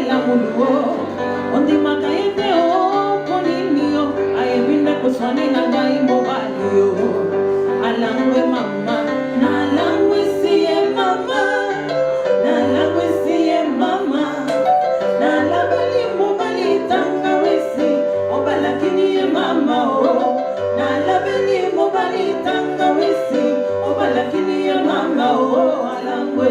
la muluo ondi makaete o poninio aebinde kuswani na ngai mobalio alangwe mama na langwe siye mama na langwe siye mama na labali mobali tanga wesi obalakini ye mama o na labali mobali tanga wesi obalakini ye mama o alangwe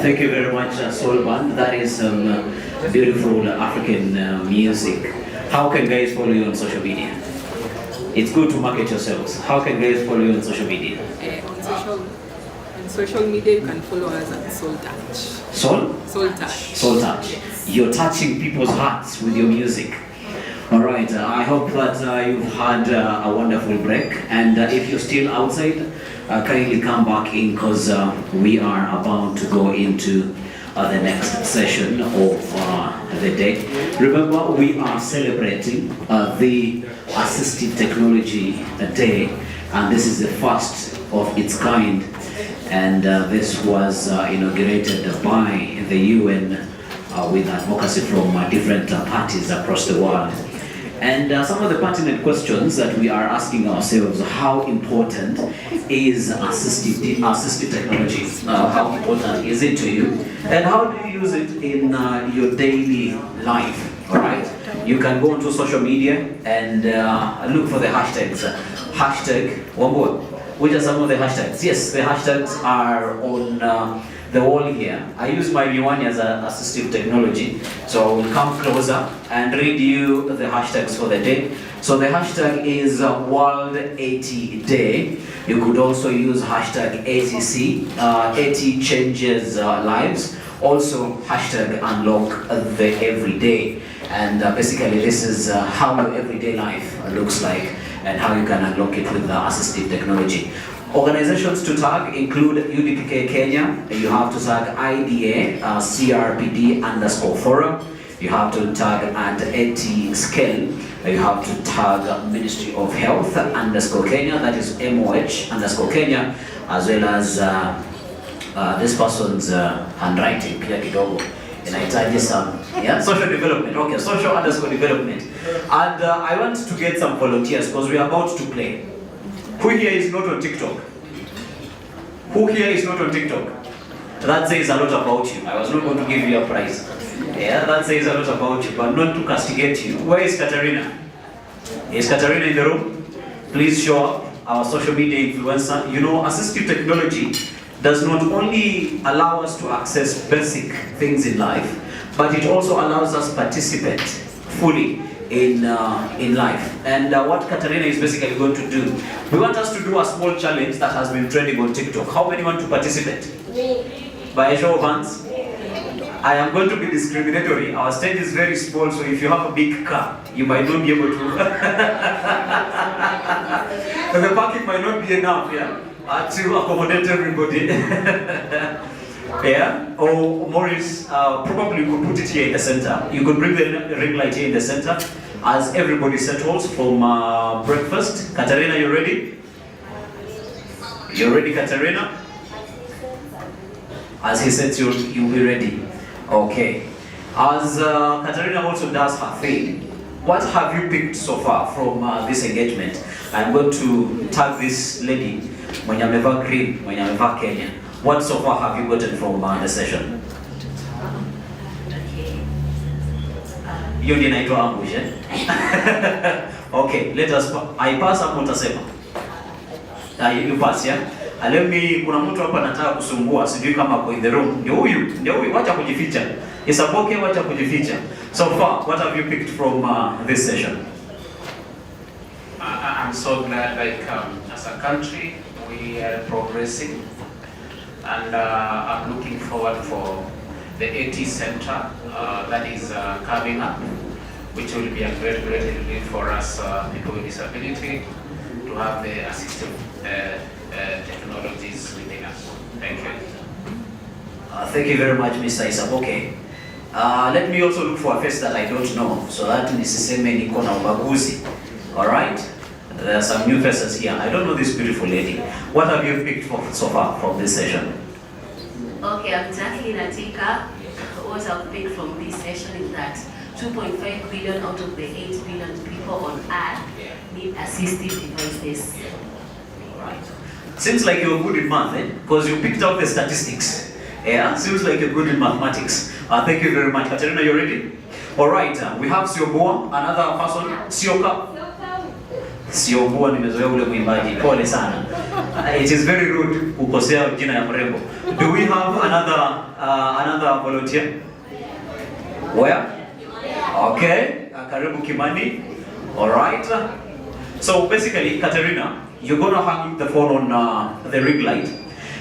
Thank you very much, Soul Band. That is some beautiful African music. How can guys follow you on social media? It's good to market yourselves. How can guys follow you on social media? On social media, you can follow us at Soul Touch. Soul? Soul Touch. Soul Touch. You're touching people's hearts with your music. All right, I hope that you've had a wonderful break, and if you're still outside, kindly come back in because we are about to go into the next session of the day. Remember, we are celebrating the Assistive Technology Day, and this is the first of its kind, and this was inaugurated by the UN with advocacy from different parties across the world. And some of the pertinent questions that we are asking ourselves: how important is assistive technology? How important is it to you? And how do you use it in your daily life? All right. You can go onto social media and look for the hashtags. Hashtag Wambua. Which are some of the hashtags? Yes, the hashtags are on the wall here. I use my Miwani as an assistive technology, so I will come closer and read you the hashtags for the day. So the hashtag is World 80 Day. You could also use hashtag ATC, 80 changes lives. Also hashtag Unlock the Everyday. And basically this is how your everyday life looks like and how you can unlock it with the assistive technology. Organizations to tag include UDPK Kenya. You have to tag IDA CRPD_forum. You have to tag at 80 scale. You have to tag Ministry of Health _Kenya, that is MOH_Kenya, as well as this person's handwriting pia kidogo inahitaji some social development. Okay, social_development. And I want to get some volunteers because we are about to play. Who here is not on TikTok? Who here is not on TikTok? That says a lot about you. I was not going to give you a prize. Yeah, that says a lot about you, but not to castigate you. Where is Katarina? Is Katarina in the room? Please show up. Our social media influencer. You know, assistive technology does not only allow us to access basic things in life, but it also allows us to participate fully in life. And what Katarina is basically going to do, we want us to do a small challenge that has been trending on TikTok. How many want to participate? By a show of hands. I am going to be discriminatory. Our stage is very small, so if you have a big car, you might not be able to. The parking might not be enough, to accommodate everybody. Yeah, or Maurice, probably you could put it here in the center. You could bring the ring light here in the center as everybody settles from breakfast. Katarina, you ready? You ready, Katarina? As he said, you'll be ready. Okay. As Katarina also does her thing, what have you picked so far from this engagement? I'm going to tag this lady, mwenye amevaa green, mwenye amevaa Kenya. What so far have you gotten from the session? Hiyo ndio inaitwa ambush, eh? Okay, let us I pass hapo utasema. You pass, yeah? Let me, kuna mtu hapa anataka kusumbua, sijui kama kwa in the room. Ndio huyu, wacha kujificha. Isaboke, wacha kujificha. So far, what have you picked from this session? I'm so glad, as a country, we are progressing. And I'm looking forward for the 80 center that is coming up, which will be a great relief for us people with disability to have the assistive technologies within us. Thank you. Thank you very much, Mr. Isaboke. Let me also look for a face that I don't know, so that nisiseme niko na ubaguzi. All right? There are some new faces here. I don't know this beautiful lady. What have you picked so far from this session? Okay, I'm Jacqueline Atika. What I've picked from this session is that 2.5 billion out of the 8 billion people on Earth need assistive devices. Right. Seems like you're good in math, eh? Because you picked out the statistics. Yeah, seems like you're good in mathematics. Thank you very much. Katerina, you ready? All right, we have Sioboa, another person. Sioka. Sioboa nimezoea ule mwimbaji. Pole sana. It is very rude kukosea jina ya mrembo. Do we have another volunteer? Where? Okay, Karibu Kimani. All right. So basically, Katerina, you're going to hang the phone on the ring light.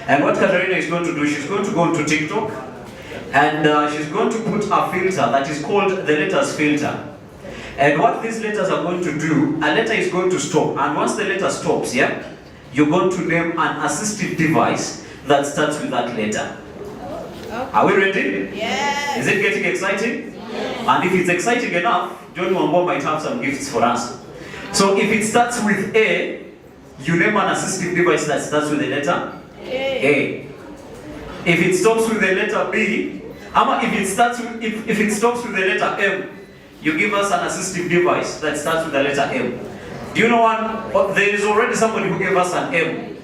And what Katerina is going to do, she's going to go to TikTok and she's going to put a filter that is called the letters filter. And what these letters are going to do, a letter is going to stop. And once the letter stops, yeah, you're going to name an assistive device that starts with that letter. Are we ready? Yes. Is it getting exciting? Yes. And if it's exciting enough, John Wambo might have some gifts for us. So if it starts with A, you name an assistive device that starts with the letter A. If it stops with the letter B, if it stops with the letter M, you give us an assistive device that starts with the letter M. Do you know one? There is already somebody who gave us an M.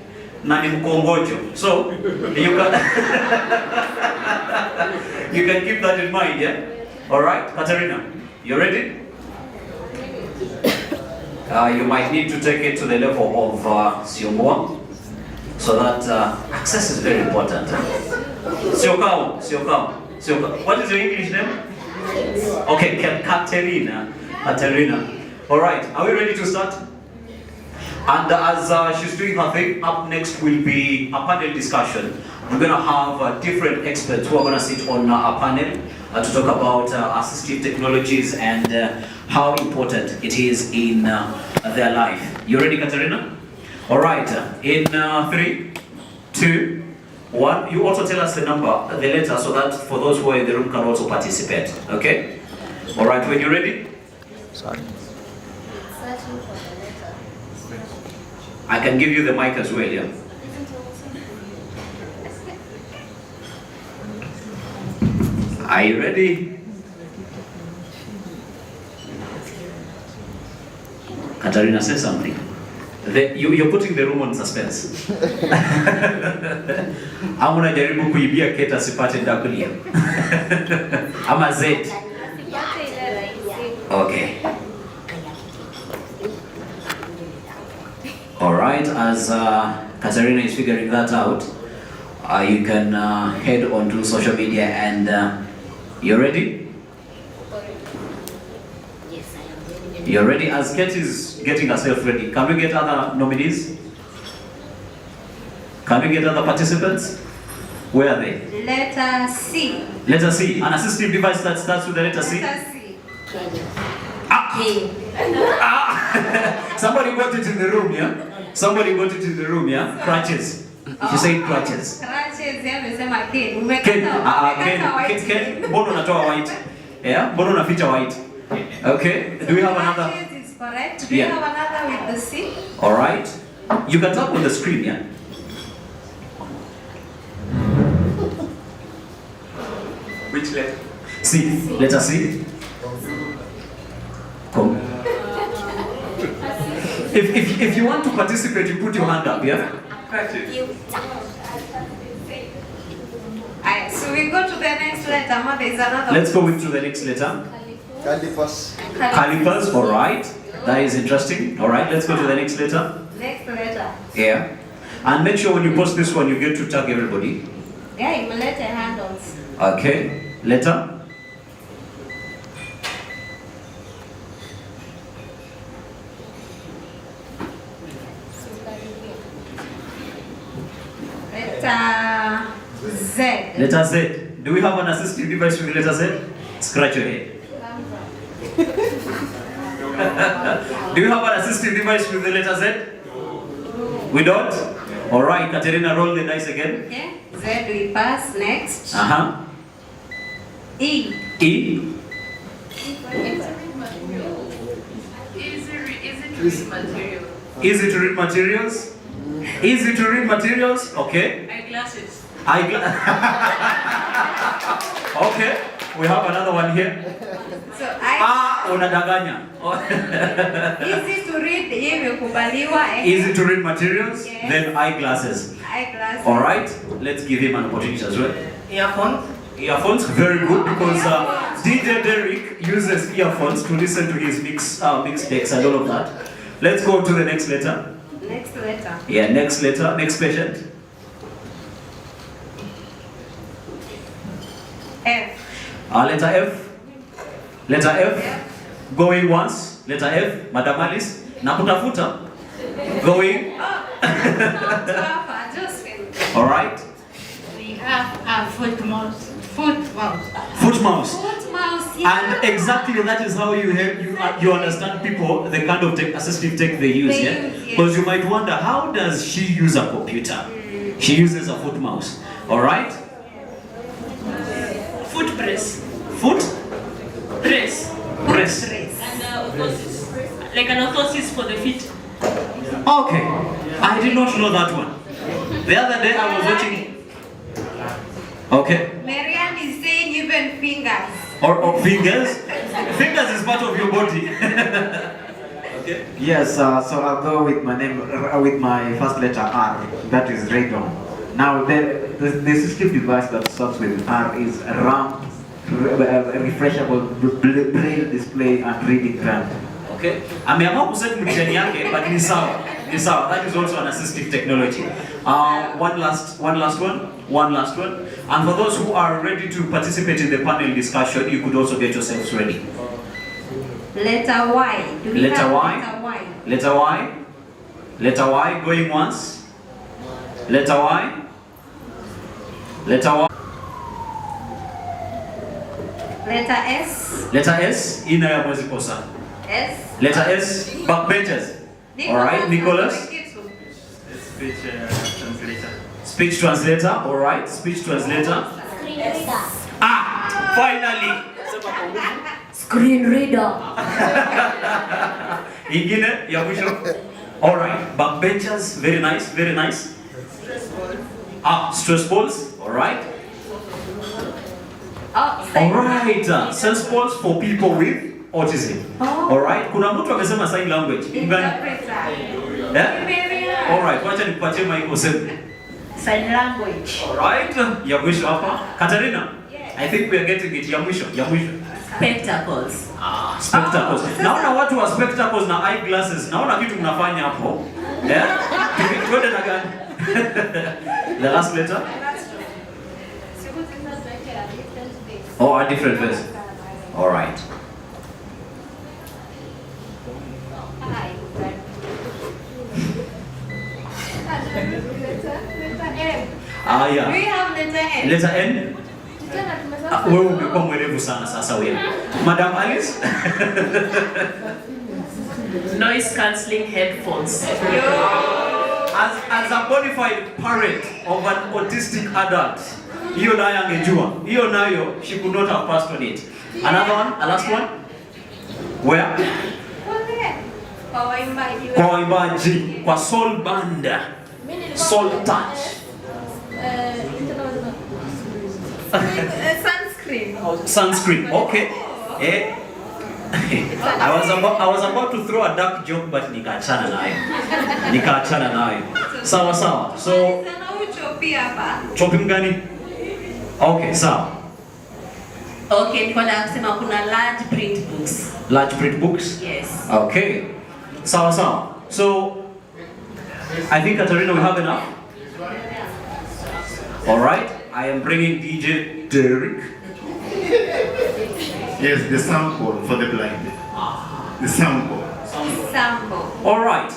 Nani Mkongojo. So you can you can keep that in mind, yeah? Alright, Katerina, you ready? You might need to take it to the level of Siongwa, so that access is very important. Siokao. What is your English name? Okay, Katerina. Alright, are we ready to start? And as she's doing her thing, up next will be a panel discussion. We're going to have different experts who are going to sit on a panel to talk about assistive technologies and how important it is in their life. You ready, Katerina? All right. In 3, 2, 1. You also tell us the number, the letter, so that for those who are in the room can also participate. Okay? All right. When you're ready? Sorry. I can give you the mic as well, yeah? Are you ready? Katarina, say something. You're putting the room on suspense. I'm gonna jaribu kuibia keta sipate ndakulia. Ama Z. Okay. Alright, as Katarina is figuring that out, you can head on to social media and you're ready? Yes, I am ready. You're ready? As Kate is getting herself ready, can we get other nominees? Can we get other participants? Where are they? Letter C. Letter C, an assistive device that starts with the letter C? Letter C. Somebody got it in the room, yeah? Somebody got it in the room, yeah? Crutches. If you say crutches. Crutches, yamesema Ken. Ken, bono natoa white. Yeah? Bono naficha white. Okay. Do we have another? Crutches is correct. Do you have another with the C? Alright. You can tap on the screen, yeah? Which letter? C. Letter C. Come. If you want to participate, you put your hand up, yeah? Alright, so we go to the next letter. Ma, there's another. Let's go into the next letter. Calipers. Calipers, alright. That is interesting. Alright, let's go to the next letter. Next letter. Yeah. And make sure when you post this one, you get to tag everybody. Yeah, you letter handles. Okay. Letter. Letter Z. Letter Z. Do we have an assistive device with letter Z? Scratch your head. Do you have an assistive device with the letter Z? We don't? Alright, Katerina, roll the dice again. Okay. Z we pass. Next. Uh-huh. E. E. Easy to read materials. Easy to read materials. Okay. Eyeglasses. Okay. We have another one here. So Unadanganya. easy to read. Imekubaliwa. Easy to read materials. Yes. Then eyeglasses. Eyeglasses. All right. Let's give him an opportunity as well. Earphones. Earphones, very good, because DJ Derek uses earphones to listen to his mix decks and all of that. Let's go to the next letter. Next letter. Yeah, next letter, next patient. F. Letter F. Letter F. Going once. Letter F. Madam Alice. Nakutafuta. Going. Josephine. All right. We have a footnote. Foot mouse. Foot mouse. Foot mouse, yeah. And exactly that is how you understand people, the kind of assistive tech they use, They yeah? use, yes. Because you might wonder, how does she use a computer? She uses a foot mouse. All right? Foot brace. Foot Brace. brace. And orthosis. Like an orthosis for the feet. Okay, I did not know that one. The other day I was watching. Okay. Marianne is saying even fingers. Or fingers. Fingers is part of your body. Okay. Yes, so I'll go with my name, with my first letter R, that is radon. Now, the assistive device that starts with R is a RAM, refreshable braille display and reading RAM. Okay. Ameamua kuset mtihani yake, but ni sawa. Ni sawa. That is also an assistive technology. One last one. And for those who are ready to participate in the panel discussion, you could also get yourselves ready. Letter Y. Do we Letter have Y? letter Y? Letter Y. Letter Y going once. Letter Y. Letter Y. Letter S. Letter S. Ina ya mwezi kosa. S. Letter S. Backbenchers. Alright, Nicholas. Speech translator. Speech translator. Alright, speech translator. Ah, finally. Screen reader. Ingine ya mwisho. Alright, backbenchers. Very nice, very nice. Ah, stress balls. Alright. Oh, Alright, sense balls for people with autism. Alright, kuna mtu amesema sign language. interpreter. Yeah? Alright, wacha nikupatie mic useme. Sign language. Alright, ya mwisho hapa. Katarina, I think we are getting it. Ya mwisho. Spectacles. Ah, spectacles. Naona watu wa spectacles na eyeglasses. Naona kitu mnafanya hapo. Yeah? Twende na gani? The last letter? Oh, a different face. Alright. Ah, Do yeah. we have letter N? Letter N. Wewe umekuwa mwerevu sana sasa wewe. Madam Alice. Noise cancelling headphones. As a qualified parent of an autistic adult, hiyo nayo angejua. Hiyo nayo she could not have passed on it. Another one, a last one. Where? Kwa waimbaji. Kwa waimbaji, kwa soul banda. Soul touch. Sunscreen. Sunscreen. Okay. Eh. I was about to throw a dark joke but nikaachana nayo. Sawa. So Sana uchopi hapa. chopping gani? Okay, sawa. Okay, nilikuwa nataka kusema kuna large print books. Large print books? Yes. Okay. Sawa. So I think Katarina we have enough. All right. I am bringing DJ Derek. Yes, the sample for the blind. The sample. Sample. All right.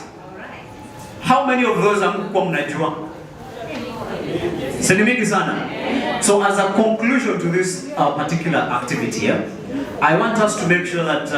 How many of those amkuwa mnajua? Sini mingi sana. So as a conclusion to this particular activity here, I want us to make sure that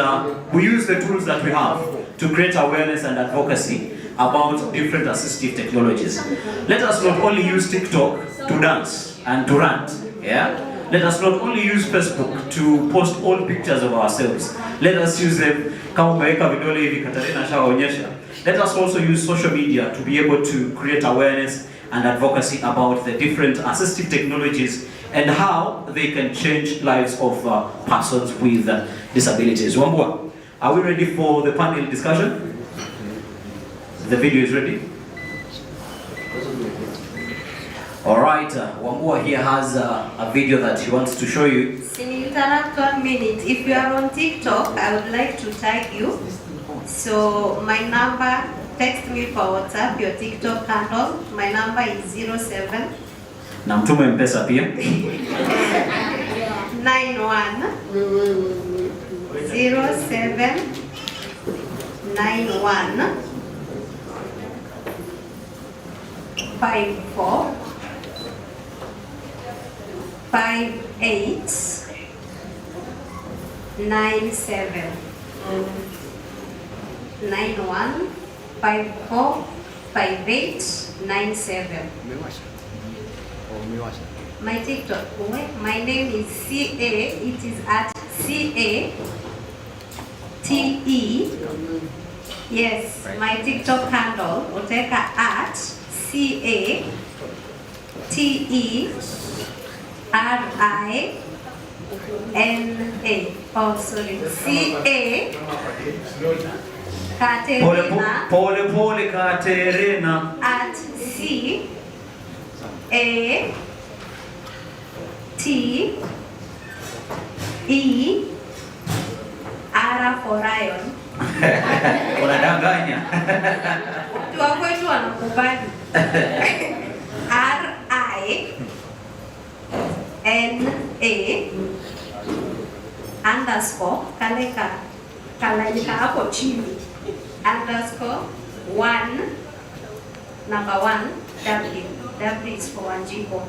we use the tools that we have to create awareness and advocacy about different assistive technologies. Let us not only use TikTok to dance and to rant, yeah? Let us not only use Facebook to post old pictures of ourselves. Let us use them, kama umeweka vidole hivi Katarina shawaonyesha. Let us also use social media to be able to create awareness and advocacy about the different assistive technologies and how they can change lives of persons with disabilities. Wambua, are we ready for the panel discussion? The video is ready? Alright, Wambua here has a video that he wants to show you. Interrupt 1 minute. If you are on TikTok, I would like to tag you. So my number, text me for WhatsApp, your TikTok handle. My number is 07 Na mtume mpesa pia. 91 07 91 54 915457. 91545897. My TikTok, my name is CA, it is at CATE. Yes, my TikTok handle, Oteka at CATERINA. Oh, sorry, CA Katerina. Pole Katerina. At CATER for Ryan. Unadanganya. Watu wa kwetu wanakubali. RINA kalanyika hapo chini _1 W is for Wanjibo.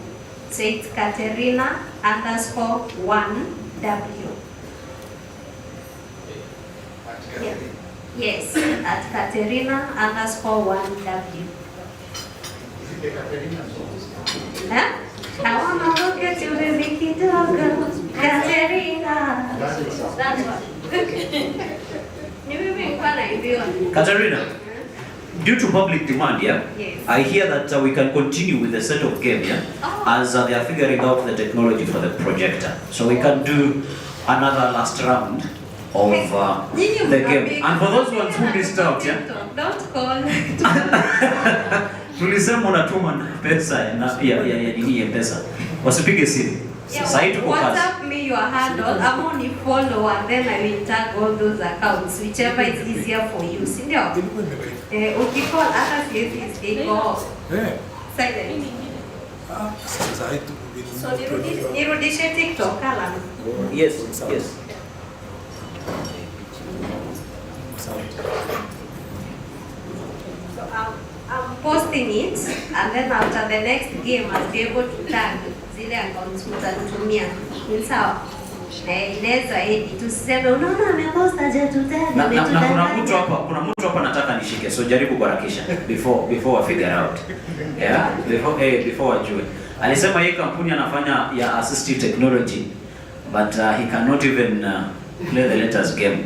So it's Katerina _1 W. Yeah. Yes, at Katerina _1 W. Huh? I wanna look at you, baby, kidogo. Katerina. That's what. Katerina, due to public demand, yeah? Yes. I hear that we can continue with the set of game, yeah? As they are figuring out the technology for the projector. So we can do another last round of the game. And for those ones who missed out, yeah? Don't call. Tulisema unatuma pesa ya pesa. Wasipige simu. Sasa tuko kazi. WhatsApp me your handle, I'm only follow and then I will tag all those accounts, whichever is easier for you. Sindio? Ukicall hata siwezi go silent. So nirudishe TikTok kala. Yes. So I'm posting it, and then after the next game I'll be able to tag zile accounts mtanitumia. Ni sawa? Inaweza edit tuseme unaona ameposta je tutag. Na kuna mtu hapa nataka nishike. So jaribu kuharakisha before I figure out. Yeah? Before wajue. Alisema yeye kampuni anafanya ya Assistive Technology, but he cannot even play the letters game.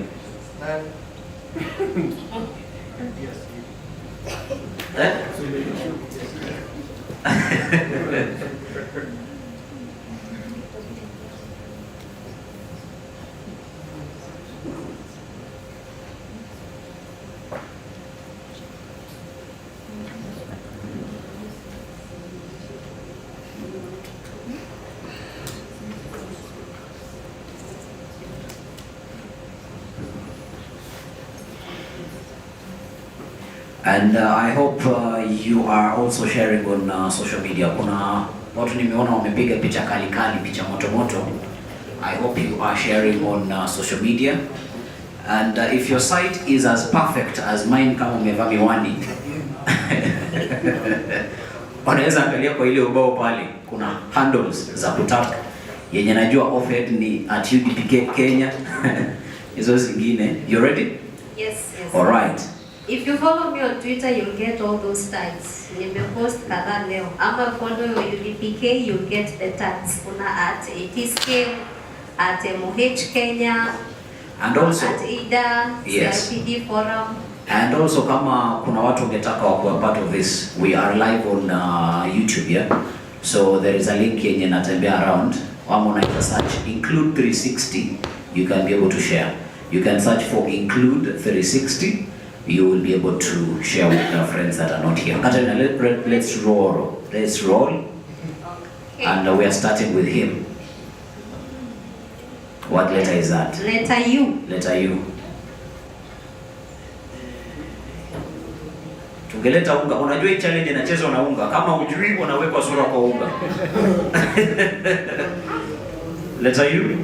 And I hope you are also sharing on social media. Kuna watu nimeona wamepiga picha kali, picha moto. I hope you are sharing on social media. And if your site is as perfect as mine kama umevaa miwani, unaweza angalia kwa ile ubao pale, kuna handles za kutaka yenye najua offhead ni @UDPK Kenya. Hizo zingine. You ready? Yes. All right. If you follow me on Twitter, you'll get all those tags. Nimepost kadhaa leo. Ama follow UDPK, you'll get the tags. Kuna @ATScale, @MOH Kenya, and also @IDA, yes. CRPD Forum. And also kama kuna watu wangetaka wakuwa part of this, we are live on YouTube, yeah? So there is a link yenye natembea around. Ama unaita search Include 360, you can be able to share. You can search for Include 360. You will be able to share with your friends that are not here. Katerina, let's roll. Okay. And we are starting with him. What letter is that? Letter U. Letter U. Tungeleta unga. Unajua hii challenge inachezwa na unga. Kama hujui unawekwa sura kwa unga. Letter U.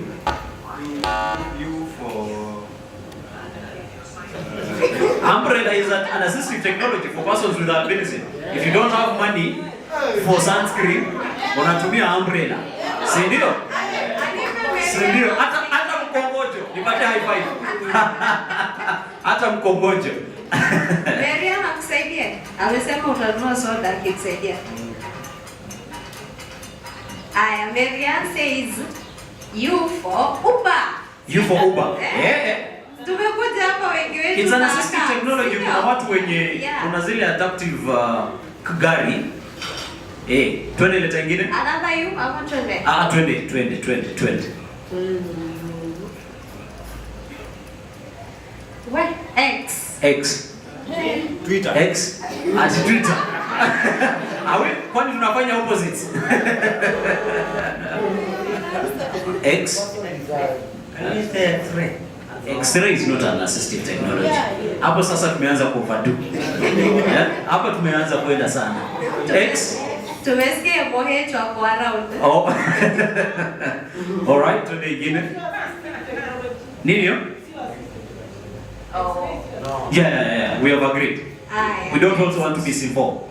Umbrella is an assistive technology for persons with albinism. If you don't have money for sunscreen, unatumia umbrella. Si ndio? Si ndio? Hata mkongojo. Nipate high five. Hata mkongojo. Maria anakusaidia. Amesema utanunua soda akikusaidia. Aya, Marian says you for Uber. You for Uber. Yeah. Tumekuja hapa wengi wetu. It's an assistive technology. Kuna watu wenye kuna zile adaptive gari. Twende leta ingine. Another you ama twende? Twende. What? X. Twitter. X. Ati Twitter. Awe, kwani tunafanya opposites? X. X-ray is not an assistive technology. Hapo sasa tumeanza kuoverdo. Hapa tumeanza kwenda sana. X. Tumesikia bohecho hapo around. Oh. All right, twende ingine. Nini hiyo? Oh. Yeah. We have agreed. We don't also want to be simple.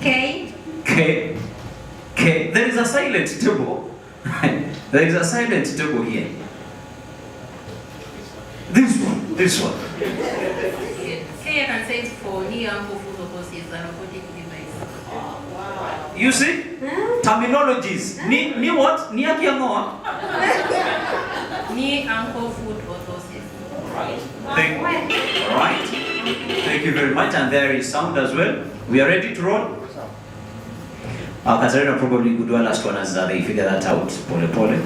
K. There is a silent table. There is a silent table here. This one. K I can say it for knee ankle foot orthosis and robotic device. You see? Terminologies. Ni what? Ni yaki yangoa? Knee ankle foot orthosis. Right. Thank you very much. And there is sound as well. We are ready to roll. Katarina probably could do a last one as they figure that out. Pole.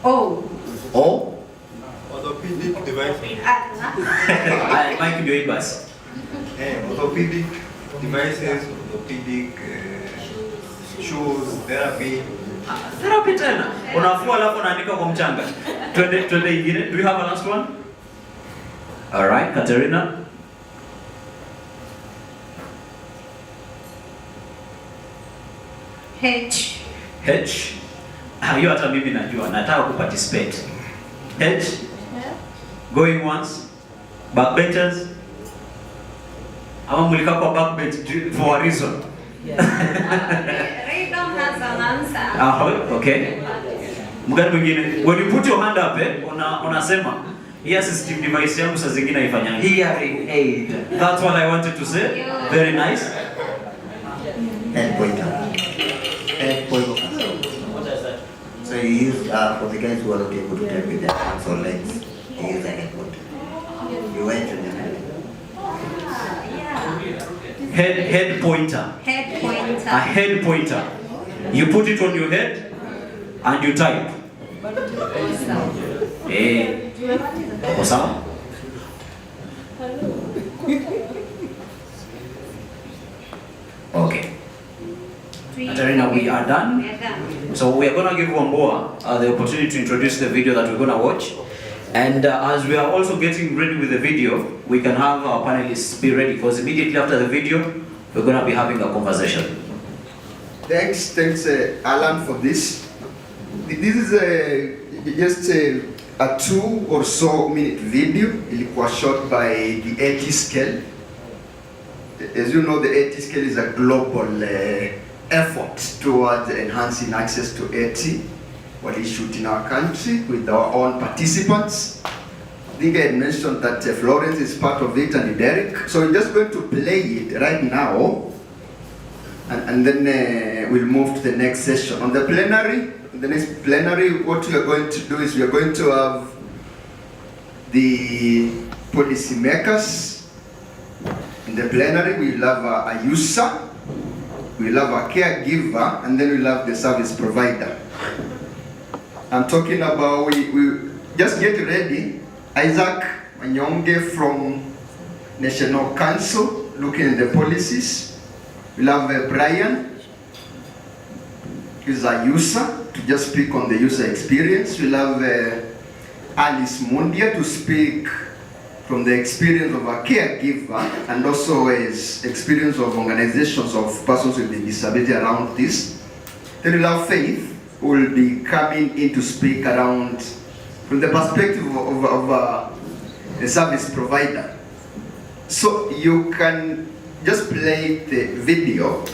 O. Orthopedic devices. Mike ndio hii basi. Orthopedic devices, orthopedic shoes, therapy. Therapy tena. Unafua alafu unaandika kwa mchanga. Twende ingine. Do we have a last one? All right, Katarina. H. Hiyo hata mimi najua. Nataka kuparticipate. H. Going once. Backbenchers. Ama mulika kwa backbench for a reason. Radon has an answer. Okay. Mgani mwingine. When you put your hand up, unasema hii assistive device yangu saa zingine haifanya. Hearing aid. That's what I wanted to say. Very nice. Head pointer. What is that? So you use for the guys who are not able to type with their hands or legs, you use a head pointer. You went to the Head pointer. A head pointer. You put it on your head and you type. Awesome. Okay. Katarina, we are done. So we are going to give Wambua the opportunity to introduce the video that we're going to watch. And as we are also getting ready with the video, we can have our panelists be ready, because immediately after the video, we're going to be having a conversation. Thanks, Alan, for this. This is just a 2 or so minute video. It was shot by the AT scale. As you know, the AT scale is a global effort towards enhancing access to AT. What is shoot in our country with our own participants. I think I had mentioned that Florence is part of it and Derek. So we're just going to play it right now. And then we'll move to the next session. On the next plenary, what we are going to do is we are going to have the policymakers. In the plenary, we'll have a user, we'll have a caregiver, and then we'll have the service provider. I'm talking about, we just get ready. Isaac Manyonge from National Council, looking at the policies. We'll have Brian, who's a user, to just speak on the user experience. We'll have Alice Mundia to speak from the experience of a caregiver and also his experience of organizations of persons with disability around this. Then we'll have Faith, who will be coming in to speak around from the perspective of a service provider. So you can just play the video.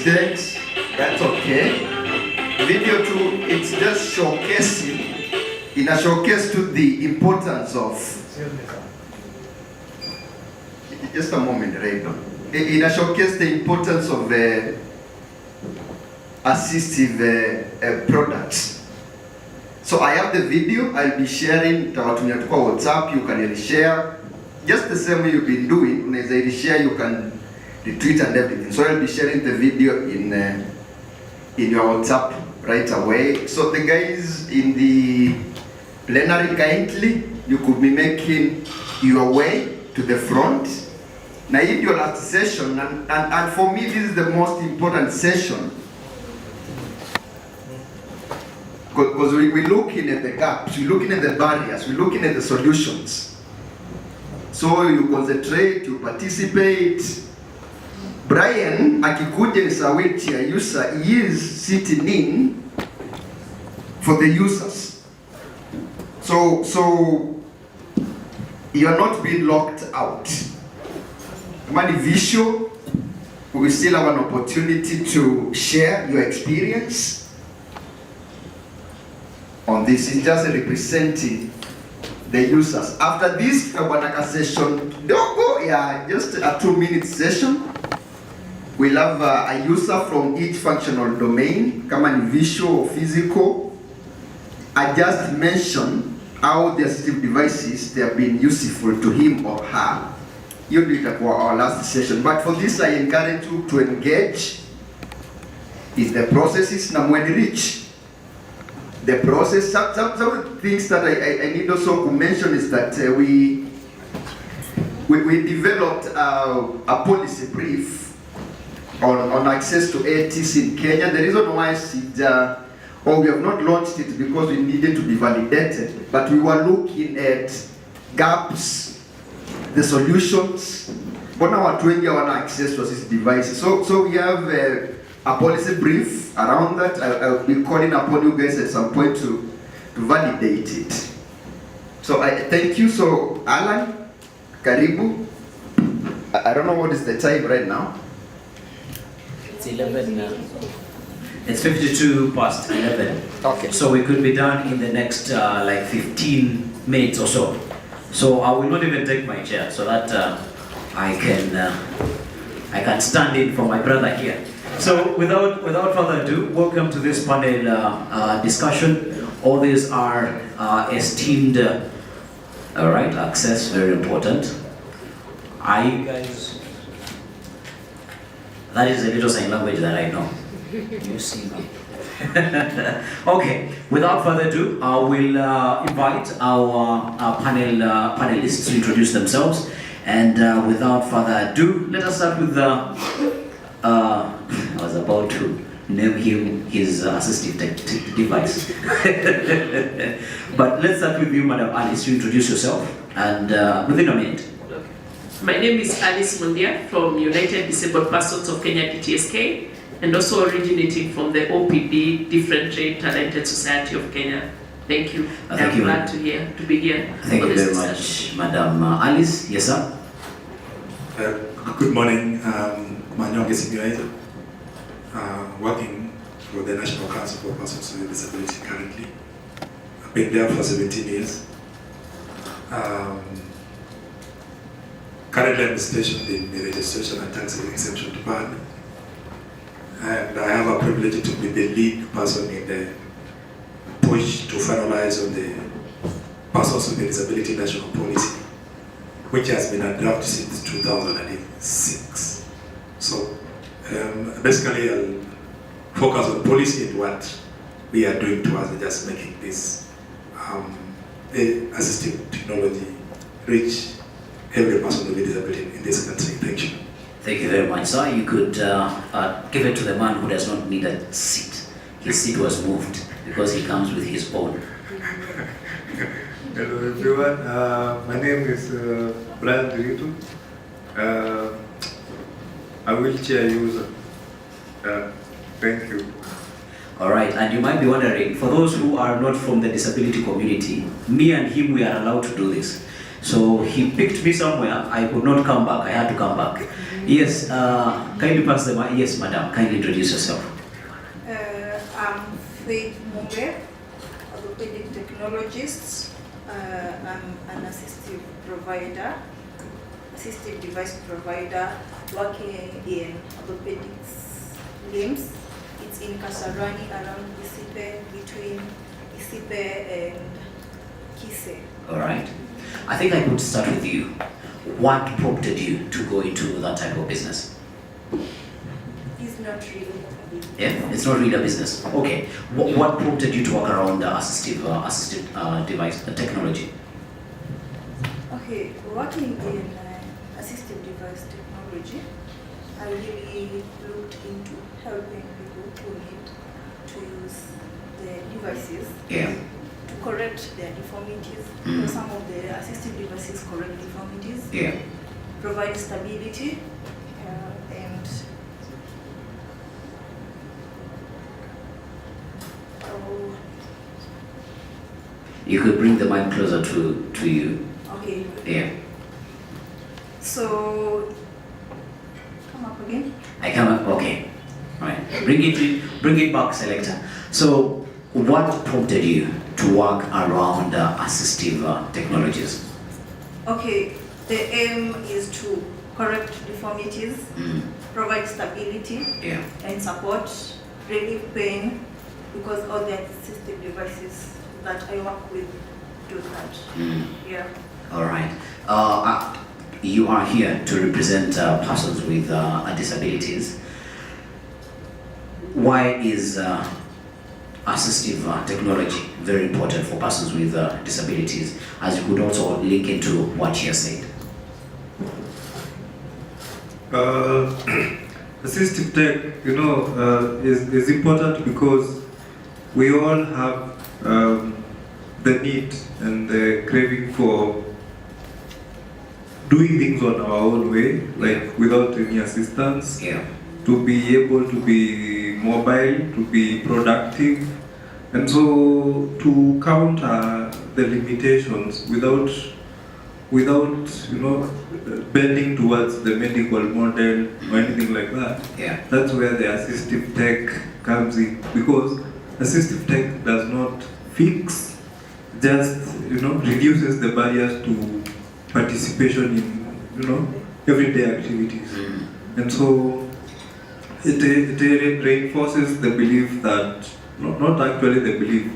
Thanks, that's okay. Video 2, it's just showcasing, in a showcase to the importance of, just a moment, Raydon. In a showcase the importance of assistive products. So I have the video, I'll be sharing to WhatsApp, you can share, just the same way you've been doing, when I share you can retweet and everything. So I'll be sharing the video in your WhatsApp right away. So the guys in the plenary, kindly, you could be making your way to the front. Now in your last session, and for me this is the most important session, because we're looking at the gaps, we're looking at the barriers, we're looking at the solutions. So you concentrate, you participate. Brian akikuja is a wheelchair user, he is sitting in for the users. So you are not being locked out. Many visual, we still have an opportunity to share your experience on this. It's just representing the users. After this Kabanaka session, don't go, just a 2-minute session. We'll have a user from each functional domain, come on, visual or physical. I just mentioned how the assistive devices, they have been useful to him or her. You did that for our last session. But for this, I encourage you to engage in the processes. Now when you reach the process, some of the things that I need also to mention is that we developed a policy brief on access to ATs in Kenya. The reason why we have not launched it because we needed to be validated, but we were looking at gaps, the solutions. But now watu wengi hawana access to these devices. So we have a policy brief around that. I'll be calling upon you guys at some point to validate it. So I thank you. So Alan, karibu. I don't know what is the time right now. It's 11 now. It's 52 past 11. Okay. So we could be done in the next like 15 minutes or so. So I will not even take my chair so that I can stand in for my brother here. So without further ado, welcome to this panel discussion. All these are esteemed, all right, access, very important. Are you guys? That is a little sign language that I know. You see me. Okay, without further ado, I will invite our panelists to introduce themselves. And without further ado, let us start with I was about to name him his assistive device. But let's start with you, Madam Alice, to introduce yourself and within a minute. My name is Alice Mundia from United Disabled Persons of Kenya DTSK, and also originating from the OPD Different Trade Talented Society of Kenya. Thank you. I'm glad to be here. Thank you very much, Madam Alice. Yes, sir. Good morning. Manyonge Simiwaiza, working for the National Council for Persons with Disability currently. I've been there for 17 years. Currently I'm stationed in the Registration and Tax Exemption Department. And I have a privilege to be the lead person in the push to finalize on the Persons with Disability National Policy, which has been a draft since 2006. So basically I'll focus on policy and what we are doing towards just making this assistive technology reach every person with a disability in this country. Thank you. Thank you very much, sir. You could give it to the man who does not need a seat. His seat was moved because he comes with his own. Hello everyone, my name is Brian Diritu, a wheelchair user. Thank you. All right, and you might be wondering, for those who are not from the disability community, me and him, we are allowed to do this. So he picked me somewhere, I could not come back, I had to come back. Yes, kindly pass the mic. Yes, madam, kindly introduce yourself. I'm Faith Mumbe, orthopedic technologist. I'm an assistive device provider working in orthopedics limbs. It's in Kasarani around Isipe, between Isipe and Kise. All right. I think I could start with you. What prompted you to go into that type of business? It's not really a business. Yeah, it's not really a business. Okay. What prompted you to work around assistive device technology? Okay, working in assistive device technology, I really looked into helping people who need to use the devices. Yeah. To correct their deformities. Because some of the assistive devices correct deformities. Yeah. Provide stability and you could bring the mic closer to you. Okay. Yeah. So come up again. I come up. Okay. All right. Bring it back, selector. So, what prompted you to work around assistive technologies? Okay. The aim is to correct deformities, provide stability, and support, relieve pain, because all the assistive devices that I work with do that. Yeah. All right. You are here to represent persons with disabilities. Why is assistive technology very important for persons with disabilities? As you could also link into what she has said. Assistive tech, is important because we all have the need and the craving for doing things on our own way, like without any assistance, to be able to be mobile, to be productive, and so to counter the limitations without bending towards the medical model or anything like that. That's where the assistive tech comes in, because assistive tech does not fix, just reduces the barriers to participation in everyday activities, and so it reinforces the belief that not actually the belief,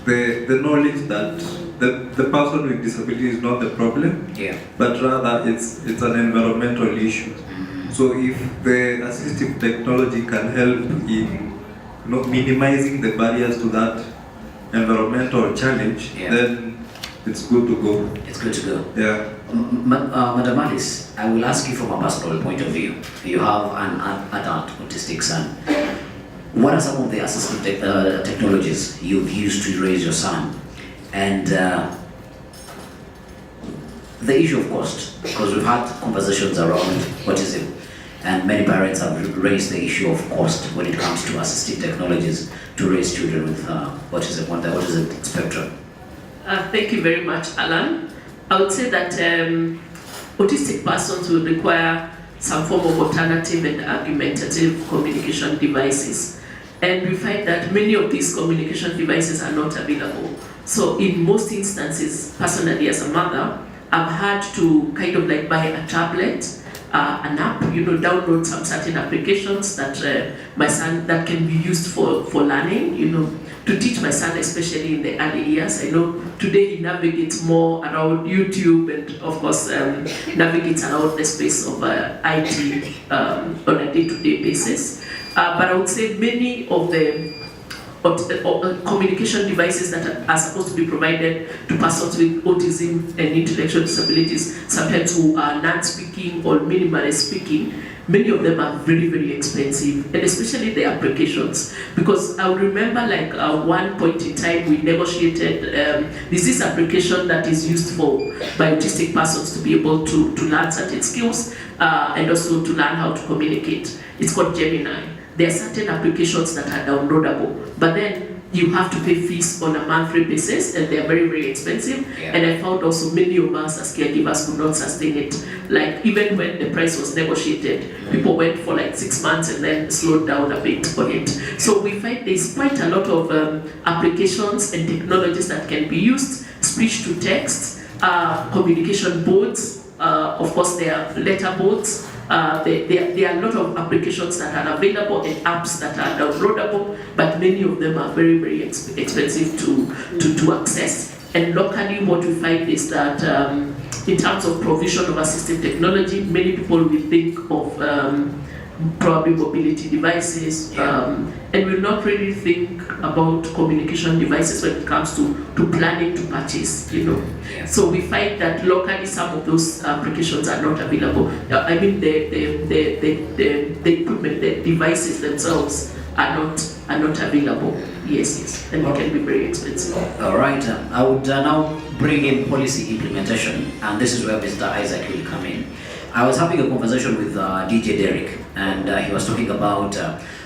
the knowledge that the person with disability is not the problem, but rather it's an environmental issue. So if the assistive technology can help in minimizing the barriers to that environmental challenge, then it's good to go. It's good to go. Yeah. Madam Alice, I will ask you from a personal point of view. You have an adult autistic son. What are some of the assistive technologies you've used to raise your son? And the issue of cost, because we've had conversations around autism, and many parents have raised the issue of cost when it comes to assistive technologies to raise children with autism on the autism spectrum. Thank you very much, Alan. I would say that autistic persons will require some form of alternative and argumentative communication devices. And we find that many of these communication devices are not available. So in most instances, personally as a mother, I've had to kind of like buy a tablet, an app, download some certain applications that my son, that can be used for learning, to teach my son, especially in the early years. I know today he navigates more around YouTube and of course navigates around the space of IT on a day-to-day basis. But I would say many of the communication devices that are supposed to be provided to persons with autism and intellectual disabilities, sometimes who are non-speaking or minimally speaking, many of them are very, very expensive, and especially the applications. Because I remember like one point in time we negotiated, there's this application that is used by autistic persons to be able to learn certain skills and also to learn how to communicate. It's called Gemini. There are certain applications that are downloadable, but then you have to pay fees on a monthly basis, and they're very, very expensive. Yeah. And I found also many of us as caregivers could not sustain it. Like even when the price was negotiated, people went for like 6 months and then slowed down a bit on it. So we find there's quite a lot of applications and technologies that can be used, speech to text, communication boards, of course there are letter boards. There are a lot of applications that are available and apps that are downloadable, but many of them are very, very expensive to access. And locally, what we find is that in terms of provision of assistive technology, many people will think of probably mobility devices, and will not really think about communication devices when it comes to planning to purchase, So we find that locally some of those applications are not available. I mean the equipment, the devices themselves are not available. Yes, and it can be very expensive. All right, I would now bring in policy implementation, and this is where Mr. Isaac will come in. I was having a conversation with DJ Derek, and he was talking about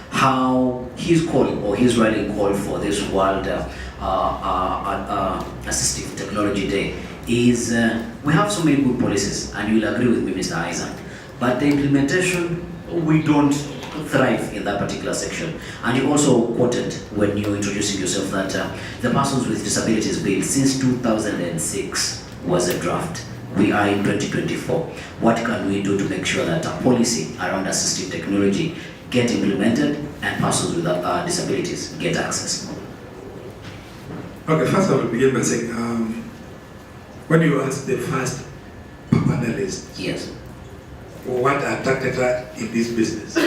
how his call or his rallying call for this World Assistive Technology Day is we have so many good policies, and you'll agree with me, Mr. Isaac, but the implementation, we don't thrive in that particular section. And you also quoted when you were introducing yourself that the Persons with Disabilities Bill since 2006 was a draft. We are in 2024. What can we do to make sure that a policy around assistive technology get implemented and persons with disabilities get access? Okay, first I will begin by saying, when you asked the first panelist, yes, what attracted her in this business,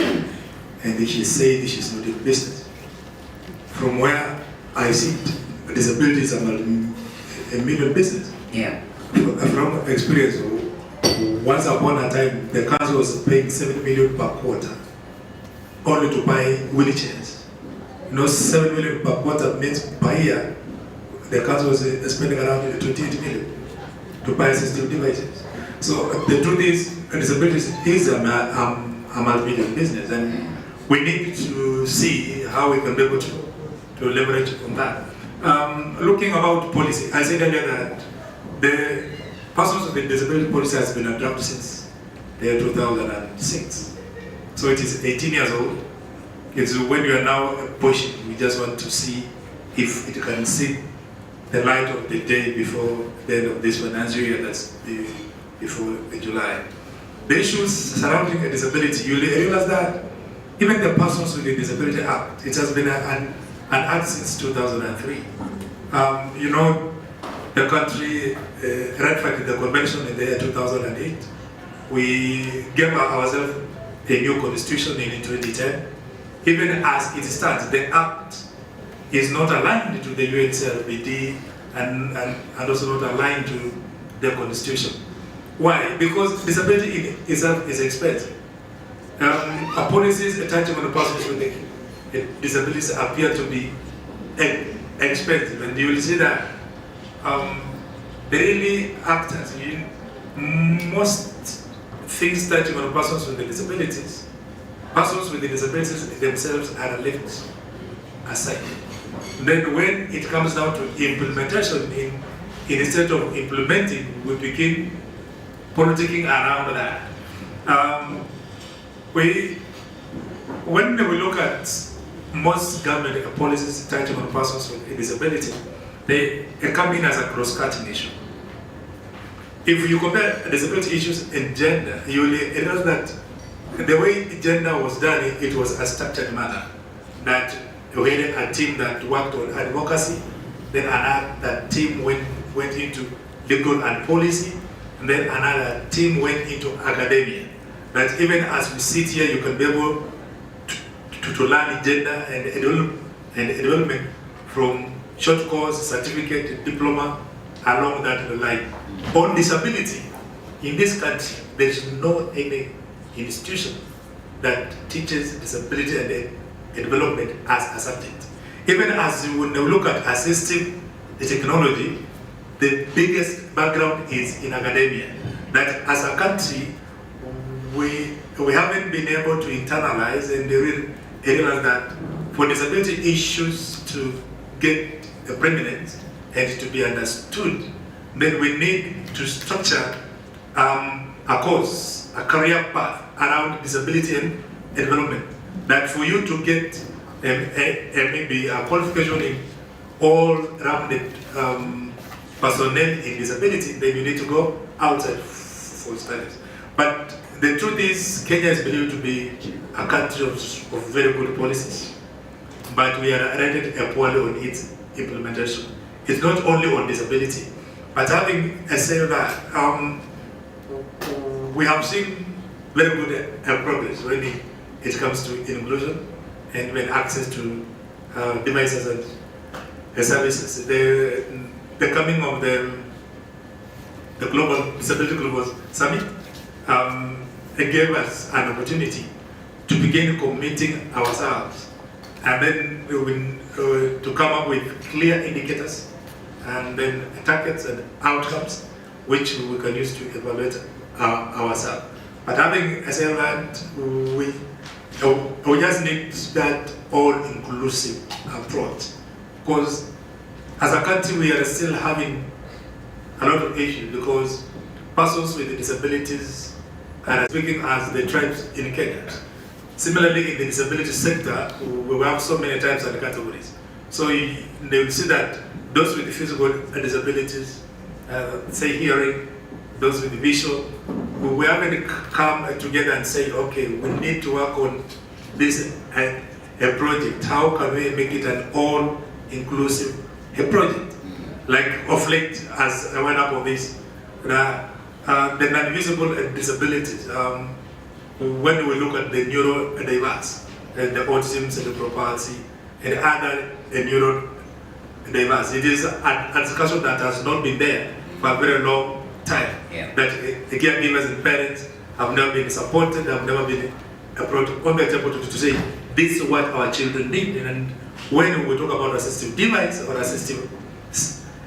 and she said she's not in business. From where I see it, disability is a million business. Yeah. From experience, once upon a time, the council was paying 7 million per quarter only to buy wheelchairs. 7 million per quarter means per year, the council was spending around 28 million to buy assistive devices. So the truth is, disabilities is a multi-million business, and we need to see how we can be able to leverage on that. Looking about policy, I said earlier that the Persons with Disability Policy has been adopted since the year 2006. So it is 18 years old. It's when we are now pushing, we just want to see if it can see the light of the day before the end of this financial year, that's before July. The issues surrounding a disability, you realize that even the Persons with Disability Act, it has been an act since 2003. The country ratified the convention in the year 2008. We gave ourselves a new constitution in 2010. Even as it stands, the act is not aligned to the UNCLBD and also not aligned to the constitution. Why? Because disability itself is expensive. Policies attaching on the persons with disabilities appear to be expensive, and you will see that they really act as most things touching on persons with disabilities. Persons with disabilities themselves are left aside. Then when it comes down to implementation, instead of implementing, we begin politicking around that. When we look at most government policies touching on persons with disability, they come in as a cross-cutting issue. If you compare disability issues and gender, you will realize that the way gender was done, it was a structured manner. That we had a team that worked on advocacy, then another team went into legal and policy, and then another team went into academia. That even as we sit here, you can be able to learn gender and development from short course, certificate, diploma, along that line. On disability, in this country, there is no any institution that teaches disability and development as a subject. Even as when we look at assistive technology, the biggest background is in academia. That as a country, we haven't been able to internalize and realize that for disability issues to get a prominence and to be understood, then we need to structure a course, a career path around disability and development. That for you to get maybe a qualification in all-rounded personnel in disability, then you need to go outside for studies. But the truth is, Kenya is believed to be a country of very good policies, but we are rated poorly on its implementation. It's not only on disability, but having said that, we have seen very good progress when it comes to inclusion and when access to devices and services. The coming of the Global Disability Global Summit it gave us an opportunity to begin committing ourselves and then to come up with clear indicators and then targets and outcomes which we can use to evaluate ourselves. But having said that, we just need that all-inclusive approach, because as a country we are still having a lot of issues, because persons with disabilities are speaking as the tribes in Kenya. Similarly, in the disability sector, we have so many types and categories. So they will see that those with physical disabilities, say hearing, those with visual, we haven't come together and say, okay, we need to work on this a project. How can we make it an all-inclusive project? Like of late, as I went up on this, the non-visible disabilities, when we look at the neurodiverse, the autism, cerebral palsy, and other neurodiverse, it is a discussion that has not been there for a very long time. Yeah. That the caregivers and parents have never been supported, have never been brought on the table to say, this is what our children need. And when we talk about assistive device or assistive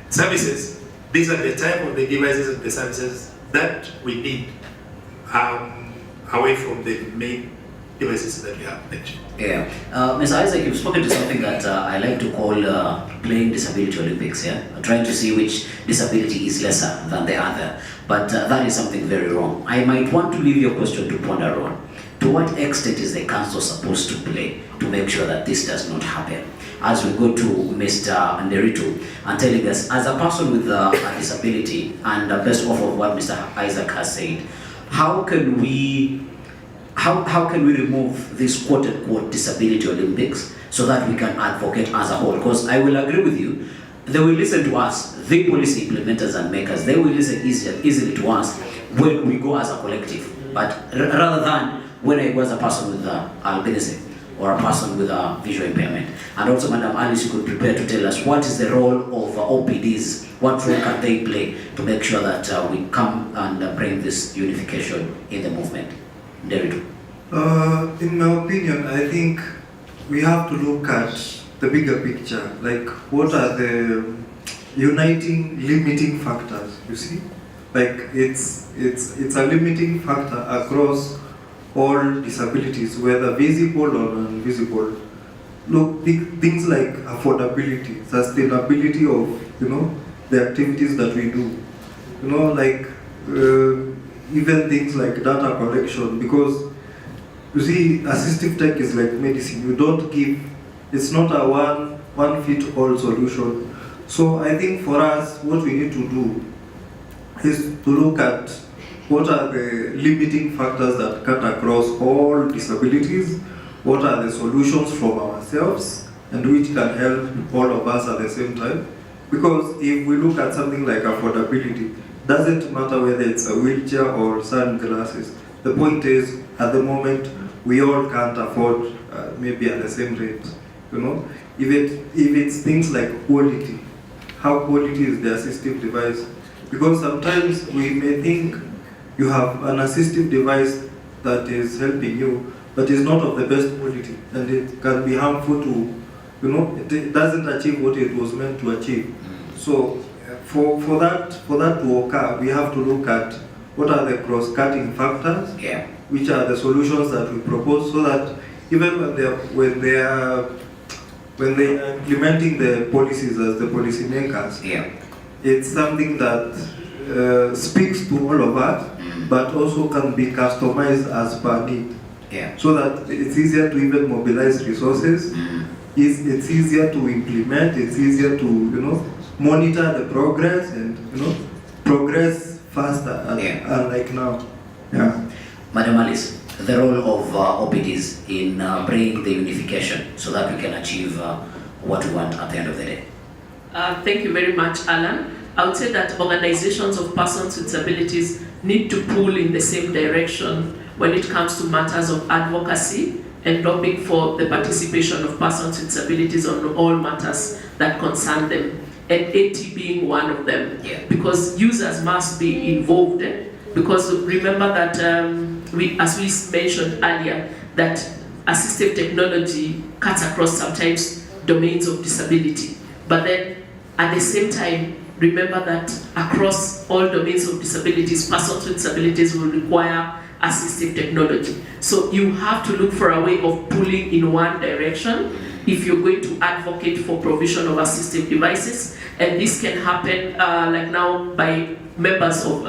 services, these are the type of the devices and the services that we need away from the main devices that we have mentioned. Yeah. Mr. Isaac, you've spoken to something that I like to call playing disability Olympics, yeah? Trying to see which disability is lesser than the other. But that is something very wrong. I might want to leave your question to ponder on. To what extent is the council supposed to play to make sure that this does not happen? As we go to Mr. Nderitu and telling us, as a person with a disability, and based off of what Mr. Isaac has said, how can we remove this quote-unquote disability Olympics so that we can advocate as a whole? Because I will agree with you, they will listen to us, the policy implementers and makers, they will listen easily to us when we go as a collective. But rather than when I was a person with albinism or a person with a visual impairment. And also, Madam Alice, you could prepare to tell us what is the role of OPDs, what role can they play to make sure that we come and bring this unification in the movement. David. In my opinion, I think we have to look at the bigger picture, like what are the uniting, limiting factors, you see? Like it's a limiting factor across all disabilities, whether visible or non-visible. Look, things like affordability, sustainability of, the activities that we do. Like even things like data collection, because you see, assistive tech is like medicine. You don't give, it's not a one-fit-all solution. So I think for us, what we need to do is to look at what are the limiting factors that cut across all disabilities, what are the solutions from ourselves, and which can help all of us at the same time. Because if we look at something like affordability, doesn't matter whether it's a wheelchair or sunglasses. The point is, at the moment, we all can't afford maybe at the same rate. If it's things like quality, how quality is the assistive device? Because sometimes we may think you have an assistive device that is helping you, but is not of the best quality, and it can be harmful to, it doesn't achieve what it was meant to achieve. So for that to occur, we have to look at what are the cross-cutting factors, which are the solutions that we propose, so that even when they are implementing the policies as the policymakers, it's something that speaks to all of us, but also can be customized as per need. So that it's easier to even mobilize resources, it's easier to implement, it's easier to monitor the progress and progress faster, unlike now. Madam Alice, the role of OPDs in bringing the unification so that we can achieve what we want at the end of the day. Thank you very much, Alan. I would say that organizations of persons with disabilities need to pull in the same direction when it comes to matters of advocacy and lobbying for the participation of persons with disabilities on all matters that concern them, and AT being one of them. Because users must be involved, because remember that as we mentioned earlier, that assistive technology cuts across sometimes domains of disability, but then at the same time, remember that across all domains of disabilities, persons with disabilities will require assistive technology. So you have to look for a way of pulling in one direction if you're going to advocate for provision of assistive devices. And this can happen like now by members of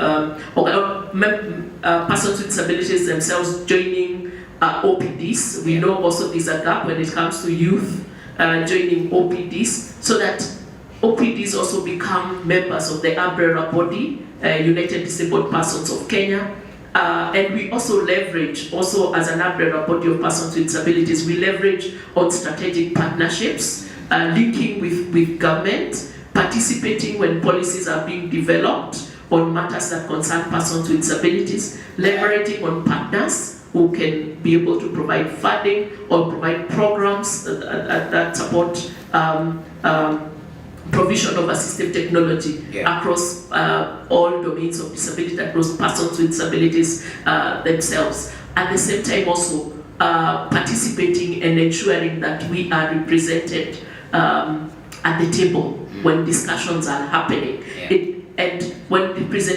persons with disabilities themselves joining OPDs. We know also there's a gap when it comes to youth joining OPDs, so that OPDs also become members of the umbrella body, United Disabled Persons of Kenya. And we also leverage, also as an umbrella body of persons with disabilities, we leverage on strategic partnerships, linking with government, participating when policies are being developed on matters that concern persons with disabilities, leveraging on partners who can be able to provide funding or provide programs that support provision of assistive technology across all domains of disability, across persons with disabilities themselves. At the same time also participating and ensuring that we are represented at the table when discussions are happening. And when this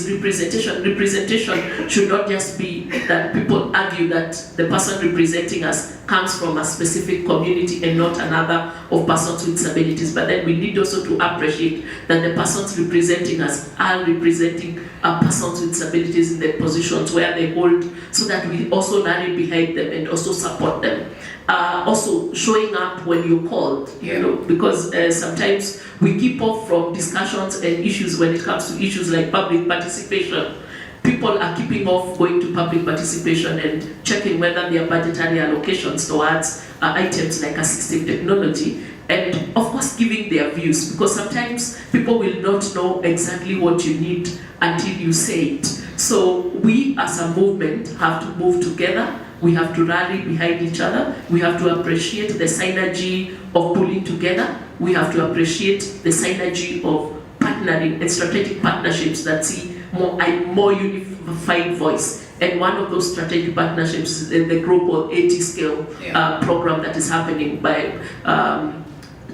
representation should not just be that people argue that the person representing us comes from a specific community and not another of persons with disabilities, but then we need also to appreciate that the persons representing us are representing persons with disabilities in the positions where they hold, so that we also rally behind them and also support them. Also showing up when you're called, because sometimes we keep off from discussions and issues when it comes to issues like public participation. People are keeping off going to public participation and checking whether there are budgetary allocations towards items like assistive technology, and of course giving their views, because sometimes people will not know exactly what you need until you say it. So we as a movement have to move together. We have to rally behind each other. We have to appreciate the synergy of pulling together. We have to appreciate the synergy of partnering and strategic partnerships that see more unified voice. And one of those strategic partnerships is the global 80 scale program that is happening by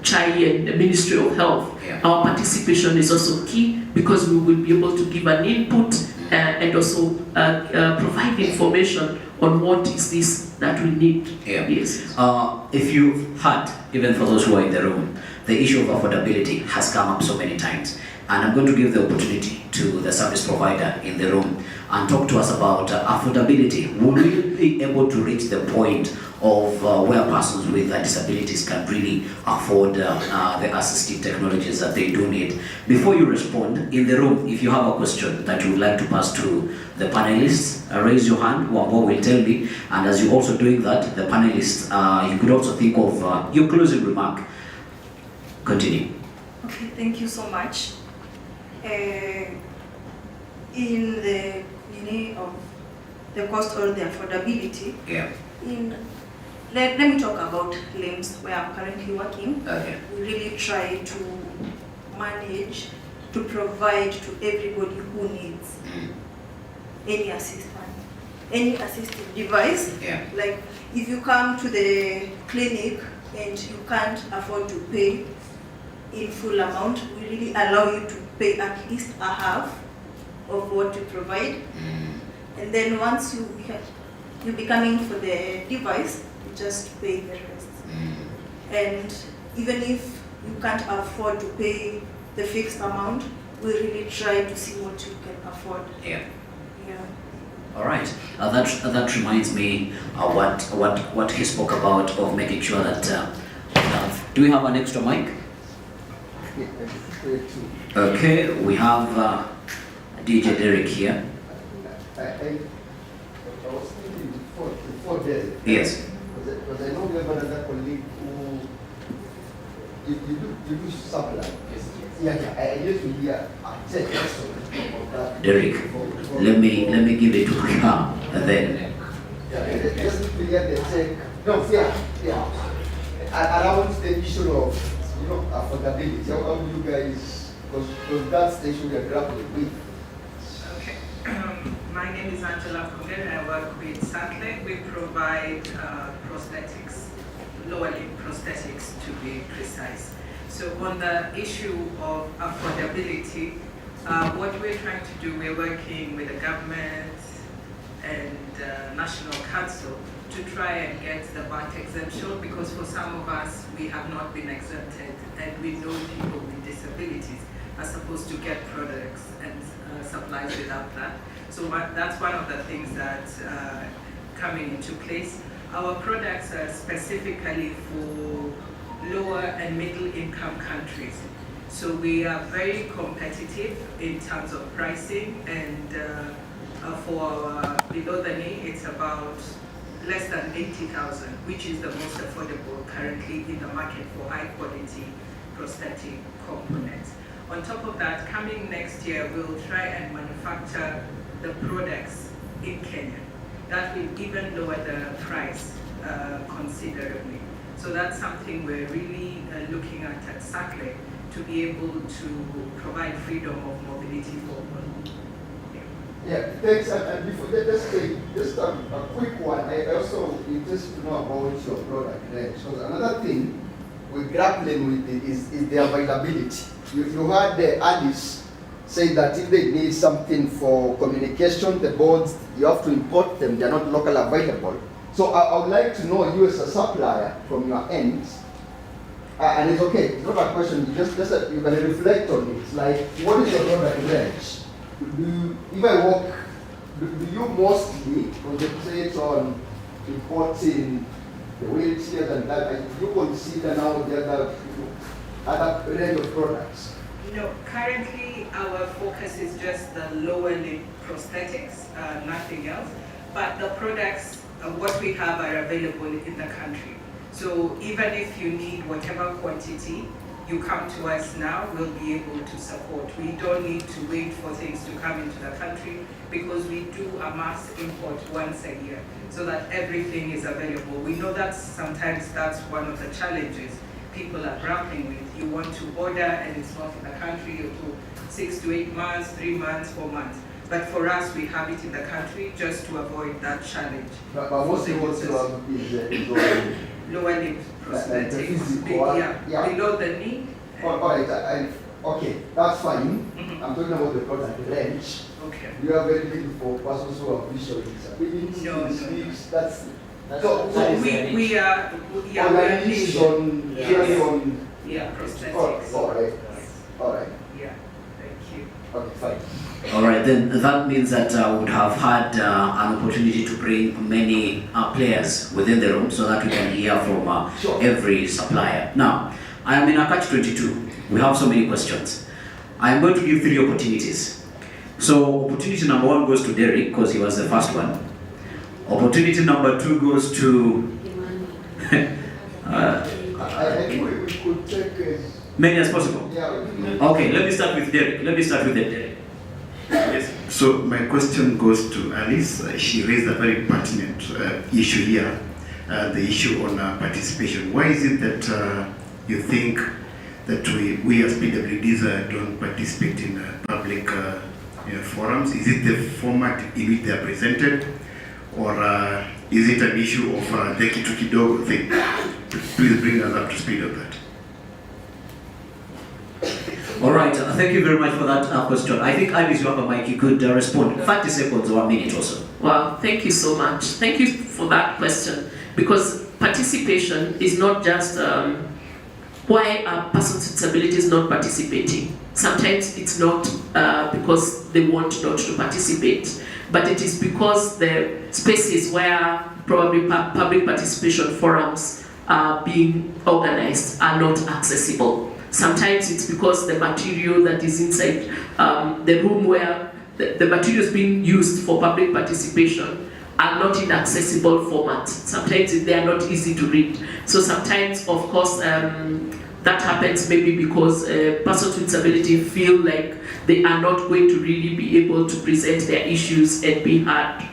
Chai and the Ministry of Health. Our participation is also key because we will be able to give an input and also provide information on what is this that we need. Yes. If you've heard, even for those who are in the room, the issue of affordability has come up so many times. And I'm going to give the opportunity to the service provider in the room and talk to us about affordability. Will we be able to reach the point of where persons with disabilities can really afford the assistive technologies that they do need? Before you respond, in the room, if you have a question that you would like to pass to the panelists, raise your hand, Wambo will tell me. And as you're also doing that, the panelists, you could also think of your closing remark. Continue. Okay, thank you so much. In the meaning of the cost or the affordability, let me talk about LIMS, where I'm currently working. We really try to manage to provide to everybody who needs any assistance, any assistive device. Like if you come to the clinic and you can't afford to pay in full amount, we really allow you to pay at least a half of what you provide. And then once you be coming for the device, you just pay the rest. And even if you can't afford to pay the fixed amount, we really try to see what you can afford. All right. That reminds me what he spoke about of making sure that. Do we have an extra mic? Okay, we have DJ Derek here. I was thinking before Derek. Yes. Because I know we have another colleague who you do supply. I used to hear a check also of that. Derek, let me give it to her and then. Just to get the check. No, around the issue of affordability. How do you guys, because that's the issue we are grappling with. Okay. My name is Angela Kungen. I work with Satle. We provide prosthetics, lower limb prosthetics to be precise. So on the issue of affordability, what we're trying to do, we're working with the government and National Council to try and get the VAT exemption, because for some of us, we have not been exempted, and we know people with disabilities are supposed to get products and supplies without that. So that's one of the things that's coming into place. Our products are specifically for lower and middle income countries. So we are very competitive in terms of pricing, and for below the knee, it's about less than 80,000, which is the most affordable currently in the market for high quality prosthetic components. On top of that, coming next year, we'll try and manufacture the products in Kenya. That will even lower the price considerably. So that's something we're really looking at SACLE, to be able to provide freedom of mobility for all. Yeah, thanks. And before just a quick one. I also interested to know about your product range. Because another thing we're grappling with is the availability. You heard Alice say that if they need something for communication, the boards, you have to import them. They are not locally available. So I would like to know, you as a supplier from your end, and it's okay, it's not a question, just you can reflect on it. Like, what is your product range? If I walk, do you mostly concentrate on importing the wheelchairs and that? Do you consider now the other range of products? No, currently our focus is just the lower limb prosthetics, nothing else. But the products, what we have are available in the country. So even if you need whatever quantity, you come to us now, we'll be able to support. We don't need to wait for things to come into the country because we do a mass import once a year so that everything is available. We know that sometimes that's one of the challenges people are grappling with. You want to order and it's not in the country, you do 6 to 8 months, 3 months, 4 months. But for us, we have it in the country just to avoid that challenge. But what you want to is lower limb prosthetics, below the knee. All right, okay, that's fine. I'm talking about the product range. Okay. You are very looking for persons who have visual disabilities. No. That's so we are niche on prosthetics. All right. Yeah, thank you. Okay, fine. All right, then that means that I would have had an opportunity to bring many players within the room so that we can hear from every supplier. Now, I am in a catch-22. We have so many questions. I am going to give 3 opportunities. So, opportunity number 1 goes to Derek because he was the first one. Opportunity number 2 goes to I think we could take many as possible. Yeah. Okay, let me start with Derek. Derek. Yes. So my question goes to Alice. She raised a very pertinent issue here, the issue on participation. Why is it that you think that we as PWDs don't participate in public forums? Is it the format in which they are presented, or is it an issue of the kitu kidogo thing? Please bring us up to speed on that. All right, thank you very much for that question. I think Alice, you have a mic, you could respond 30 seconds or a minute or so. Well, thank you so much. Thank you for that question, because participation is not just why a person with disability is not participating. Sometimes it's not because they want not to participate, but it is because the spaces where probably public participation forums are being organized are not accessible. Sometimes it's because the material that is inside the room where the materials being used for public participation are not in accessible format. Sometimes they are not easy to read. So sometimes, of course, that happens maybe because persons with disability feel like they are not going to really be able to present their issues and be heard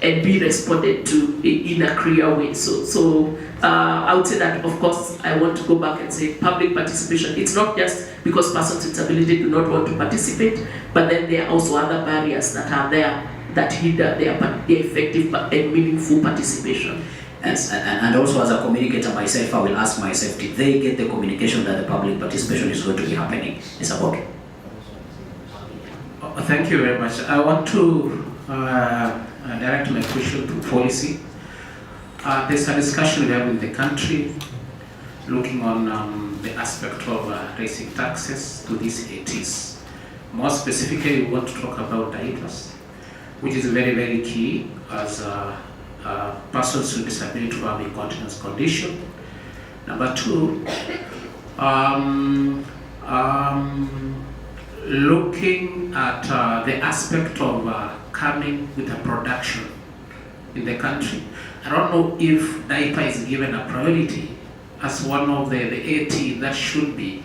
and be responded to in a clear way. So I would say that, of course, I want to go back and say public participation. It's not just because persons with disability do not want to participate, but then there are also other barriers that are there that hinder their effective and meaningful participation. And also, as a communicator myself, I will ask myself, did they get the communication that the public participation is going to be happening? It's about. Thank you very much. I want to direct my question to policy. There's a discussion we have in the country looking on the aspect of raising taxes to these 80s. More specifically, we want to talk about diapers, which is very, very key as persons with disability who have incontinence condition. Number 2, looking at the aspect of coming with a production in the country. I don't know if diaper is given a priority as one of the 80 that should be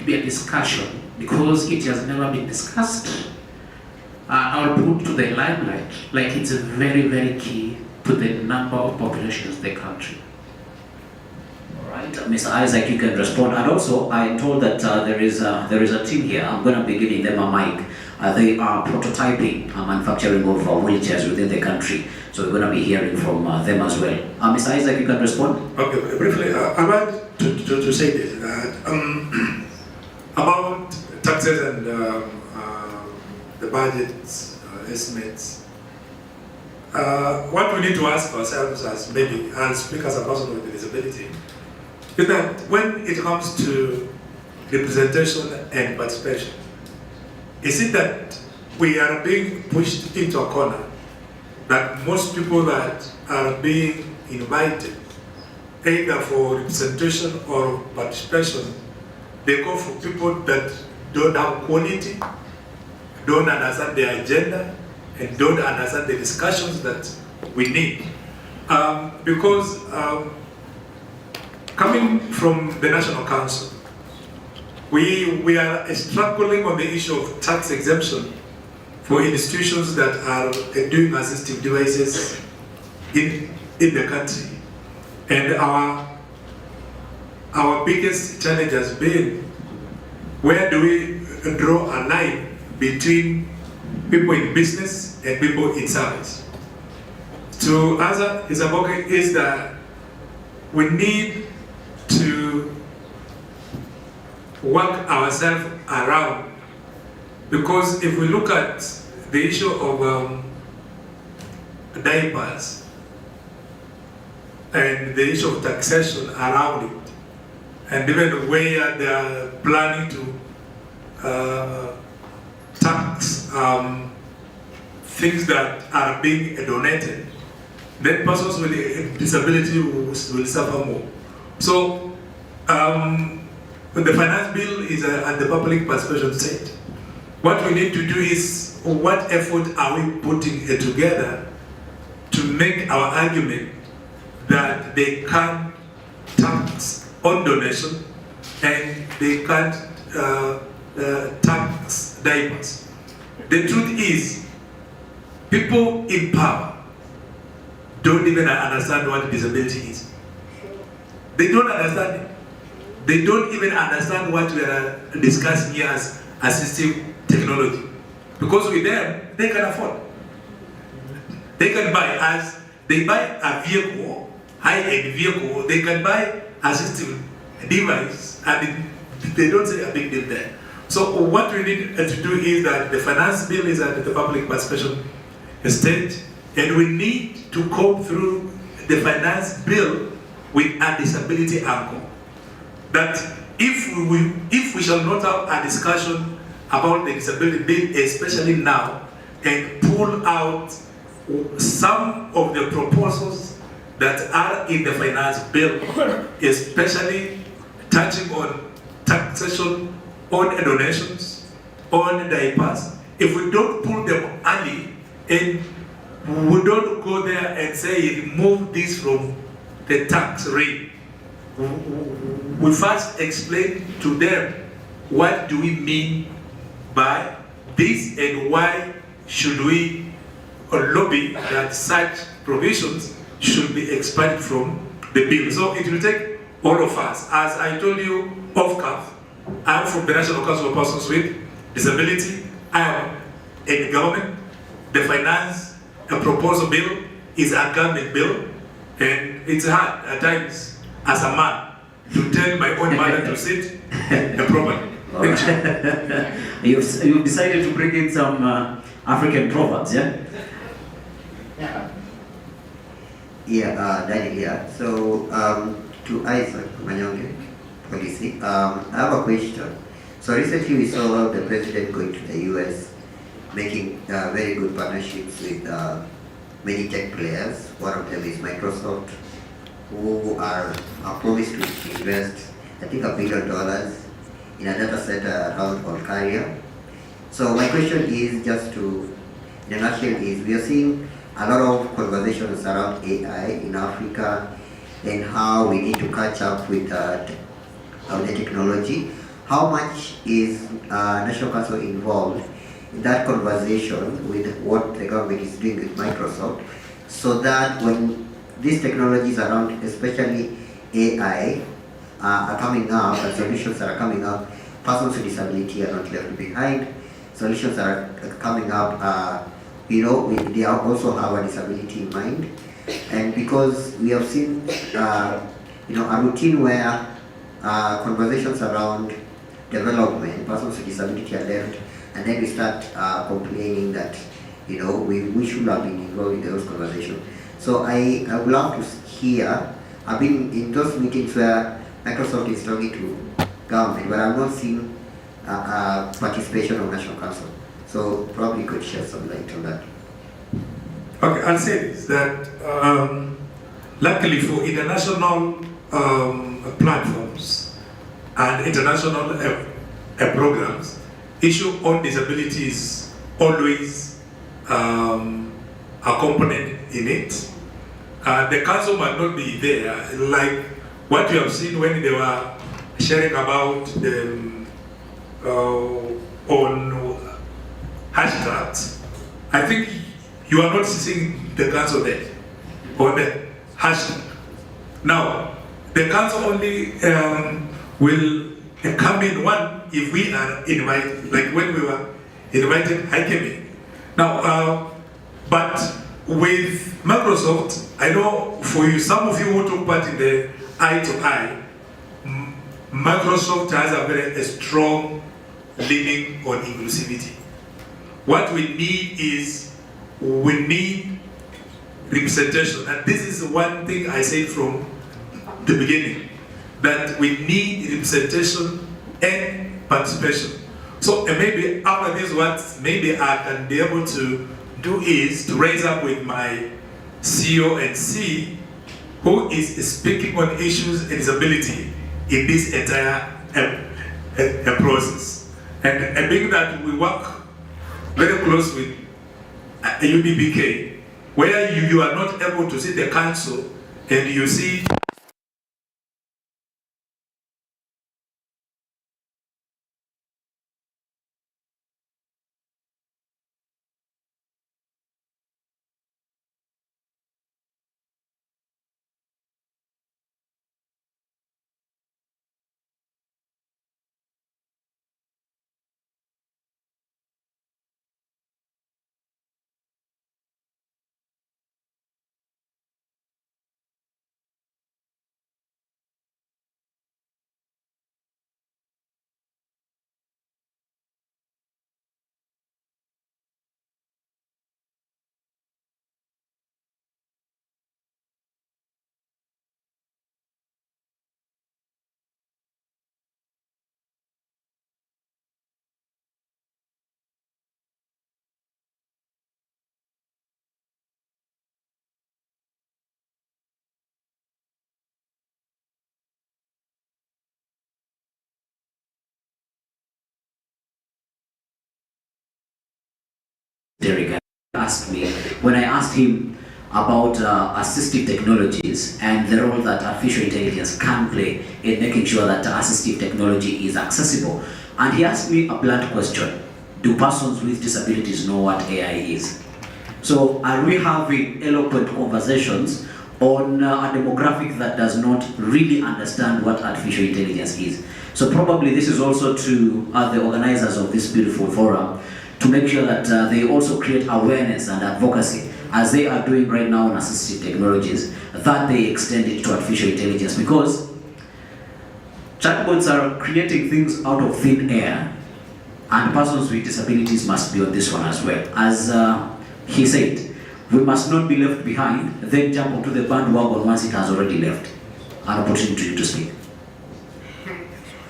a discussion, because it has never been discussed. I'll put to the limelight, like it's very, very key to the number of populations in the country. All right, Mr. Isaac, you can respond. And also, I told that there is a team here. I'm going to be giving them a mic. They are prototyping manufacturing of wheelchairs within the country. So we're going to be hearing from them as well. Mr. Isaac, you can respond. Okay, briefly, I want to say this, that about taxes and the budget estimates. What we need to ask ourselves as maybe, and speak as a person with a disability, is that when it comes to representation and participation, is it that we are being pushed into a corner, that most people that are being invited, either for representation or participation, they go for people that don't have quality, don't understand the agenda, and don't understand the discussions that we need. Because coming from the National Council, we are struggling on the issue of tax exemption for institutions that are doing assistive devices in the country. And our biggest challenge has been, where do we draw a line between people in business and people in service? To answer his advocate is that we need to work ourselves around, because if we look at the issue of diapers and the issue of taxation around it, and even where they are planning to tax things that are being donated, then persons with a disability will suffer more. So the finance bill is at the public participation stage. What we need to do is, what effort are we putting together to make our argument that they can't tax on donation and they can't tax diapers. The truth is, people in power don't even understand what disability is. They don't understand it. They don't even understand what we are discussing here as assistive technology. Because with them, they can afford. They can buy, as they buy a vehicle, high-end vehicle, they can buy assistive device, and they don't say a big deal there. So what we need to do is that the finance bill is at the public participation stage, and we need to go through the finance bill with a disability angle. That if we shall not have a discussion about the disability bill, especially now, and pull out some of the proposals that are in the finance bill, especially touching on taxation on donations, on diapers, if we don't pull them early and we don't go there and say remove this from the tax rate, we first explain to them what do we mean by this and why should we lobby that such provisions should be expanded from the bill. So it will take all of us. As I told you off cuff, I am from the National Council of Persons with Disability. I am in government. The finance proposal bill is a government bill, and it's hard at times as a man to tell my own mother to sit properly. You've decided to bring in some African proverbs, yeah? Yeah, Daniel here. So, to Isaac Manyonge, policy, I have a question. So recently we saw the president going to the US, making very good partnerships with many tech players. One of them is Microsoft, who are promised to invest, I think, $1 billion in a data center around Ontario. So my question is, just to, in a nutshell, is we are seeing a lot of conversations around AI in Africa and how we need to catch up with the technology. How much is National Council involved in that conversation with what the government is doing with Microsoft, so that when these technologies around, especially AI, are coming up and solutions that are coming up, persons with disability are not left behind. Solutions that are coming up, they also have a disability in mind. And because we have seen, a routine where conversations around development, persons with disability are left, and then we start complaining that, we should have been involved in those conversations. So I would love to hear, I've been in those meetings where Microsoft is talking to government, but I've not seen participation of National Council. So probably could shed some light on that. Okay, I'll say this, that luckily for international platforms and international programs, issue on disability is always a component in it. The council might not be there, like what you have seen when they were sharing about the on hashtags, I think you are not seeing the council there on the hashtag. Now, the council only will come in one if we are invited, like when we were invited, I came in. Now, but with Microsoft, I know for you, some of you who took part in the eye to eye, Microsoft has a very strong leaning on inclusivity. What we need is, we need representation. And this is one thing I said from the beginning, that we need representation and participation. So maybe after this, what maybe I can be able to do is to raise up with my CEO and see who is speaking on issues and disability in this entire process. And being that we work very close with UBBK, where you are not able to see the council and you see Derek asked me, when I asked him about assistive technologies and the role that artificial intelligence can play in making sure that assistive technology is accessible. And he asked me a blunt question: do persons with disabilities know what AI is? So are we having eloquent conversations on a demographic that does not really understand what artificial intelligence is? So probably this is also to the organizers of this beautiful forum, to make sure that they also create awareness and advocacy, as they are doing right now on assistive technologies, that they extend it to artificial intelligence, because chatbots are creating things out of thin air, and persons with disabilities must be on this one as well. As he said, we must not be left behind, then jump onto the bandwagon once it has already left. An opportunity to you to speak.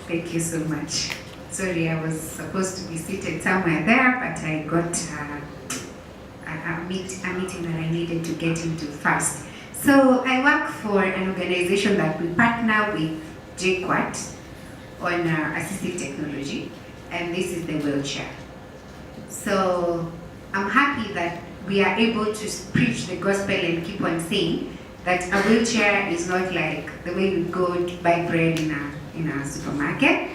Thank you so much. Sorry, I was supposed to be seated somewhere there, but I got a meeting that I needed to get into first. So I work for an organization that we partner with JQuat on assistive technology, and this is the wheelchair. So I'm happy that we are able to preach the gospel and keep on saying that a wheelchair is not like the way you go to buy bread in a supermarket.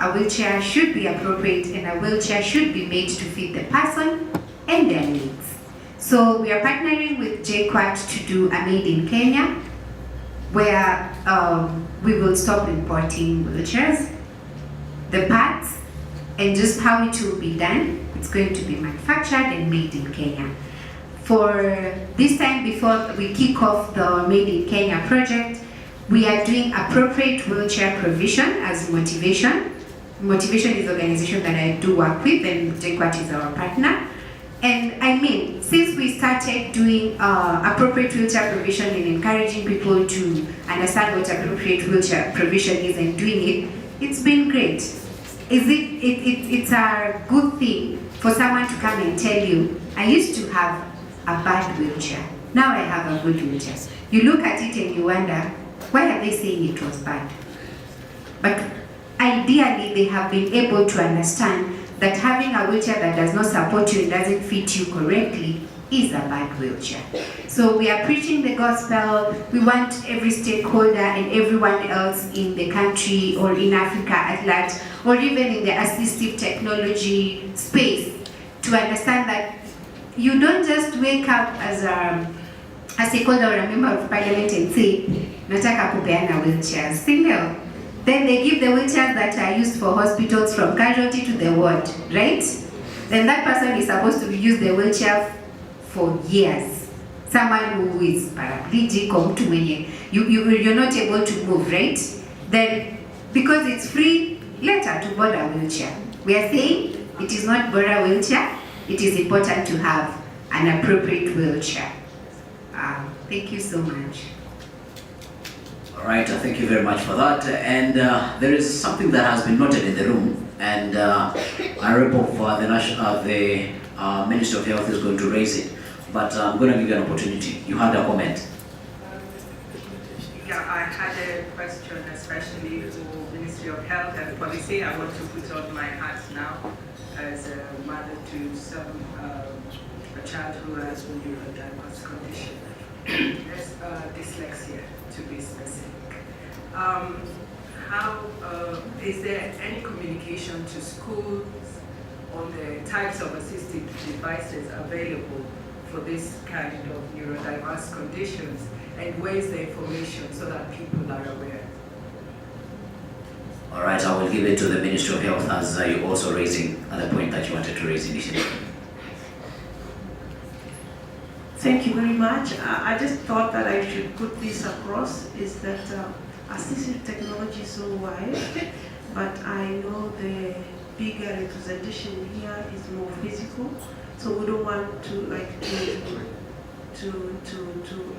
A wheelchair should be appropriate, and a wheelchair should be made to fit the person and their needs. So we are partnering with JQuat to do a Made in Kenya, where we will stop importing wheelchairs, the parts, and just how it will be done. It's going to be manufactured and made in Kenya. For this time, before we kick off the Made in Kenya project, we are doing appropriate wheelchair provision as motivation. Motivation is the organization that I do work with, and JQuat is our partner. And I mean, since we started doing appropriate wheelchair provision and encouraging people to understand what appropriate wheelchair provision is and doing it, it's been great. It's a good thing for someone to come and tell you, I used to have a bad wheelchair, now I have a good wheelchair. You look at it and you wonder, why are they saying it was bad? But ideally, they have been able to understand that having a wheelchair that does not support you and doesn't fit you correctly is a bad wheelchair. So we are preaching the gospel. We want every stakeholder and everyone else in the country or in Africa at large, or even in the assistive technology space, to understand that you don't just wake up as a stakeholder or a member of parliament and say, nataka kupeana wheelchairs, single. Then they give the wheelchairs that are used for hospitals from casualty to the ward, right? Then that person is supposed to use the wheelchair for years. Someone who is paraplegic or mtu mwenye, you're not able to move, right? Then, because it's free, let her to board a wheelchair. We are saying it is not board a wheelchair, it is important to have an appropriate wheelchair. Thank you so much. All right, thank you very much for that. And there is something that has been noted in the room, and a rep of the Minister of Health is going to raise it. But I'm going to give you an opportunity. You had a comment. Yeah, I had a question, especially for Ministry of Health and Policy. I want to put on my hat now as a mother to a child who has a neurodiverse condition. There's dyslexia, to be specific. Is there any communication to schools on the types of assistive devices available for this kind of neurodiverse conditions, and where is the information so that people are aware? All right, I will give it to the Ministry of Health, as you're also raising the point that you wanted to raise initially. Thank you very much. I just thought that I should put this across, is that assistive technology is so wide, but I know the bigger representation here is more physical, so we don't want to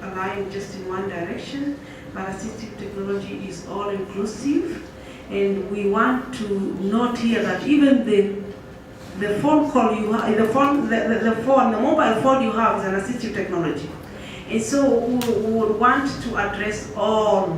align just in one direction, but assistive technology is all inclusive, and we want to note here that even the phone call you have, the mobile phone you have is an assistive technology. And so we would want to address all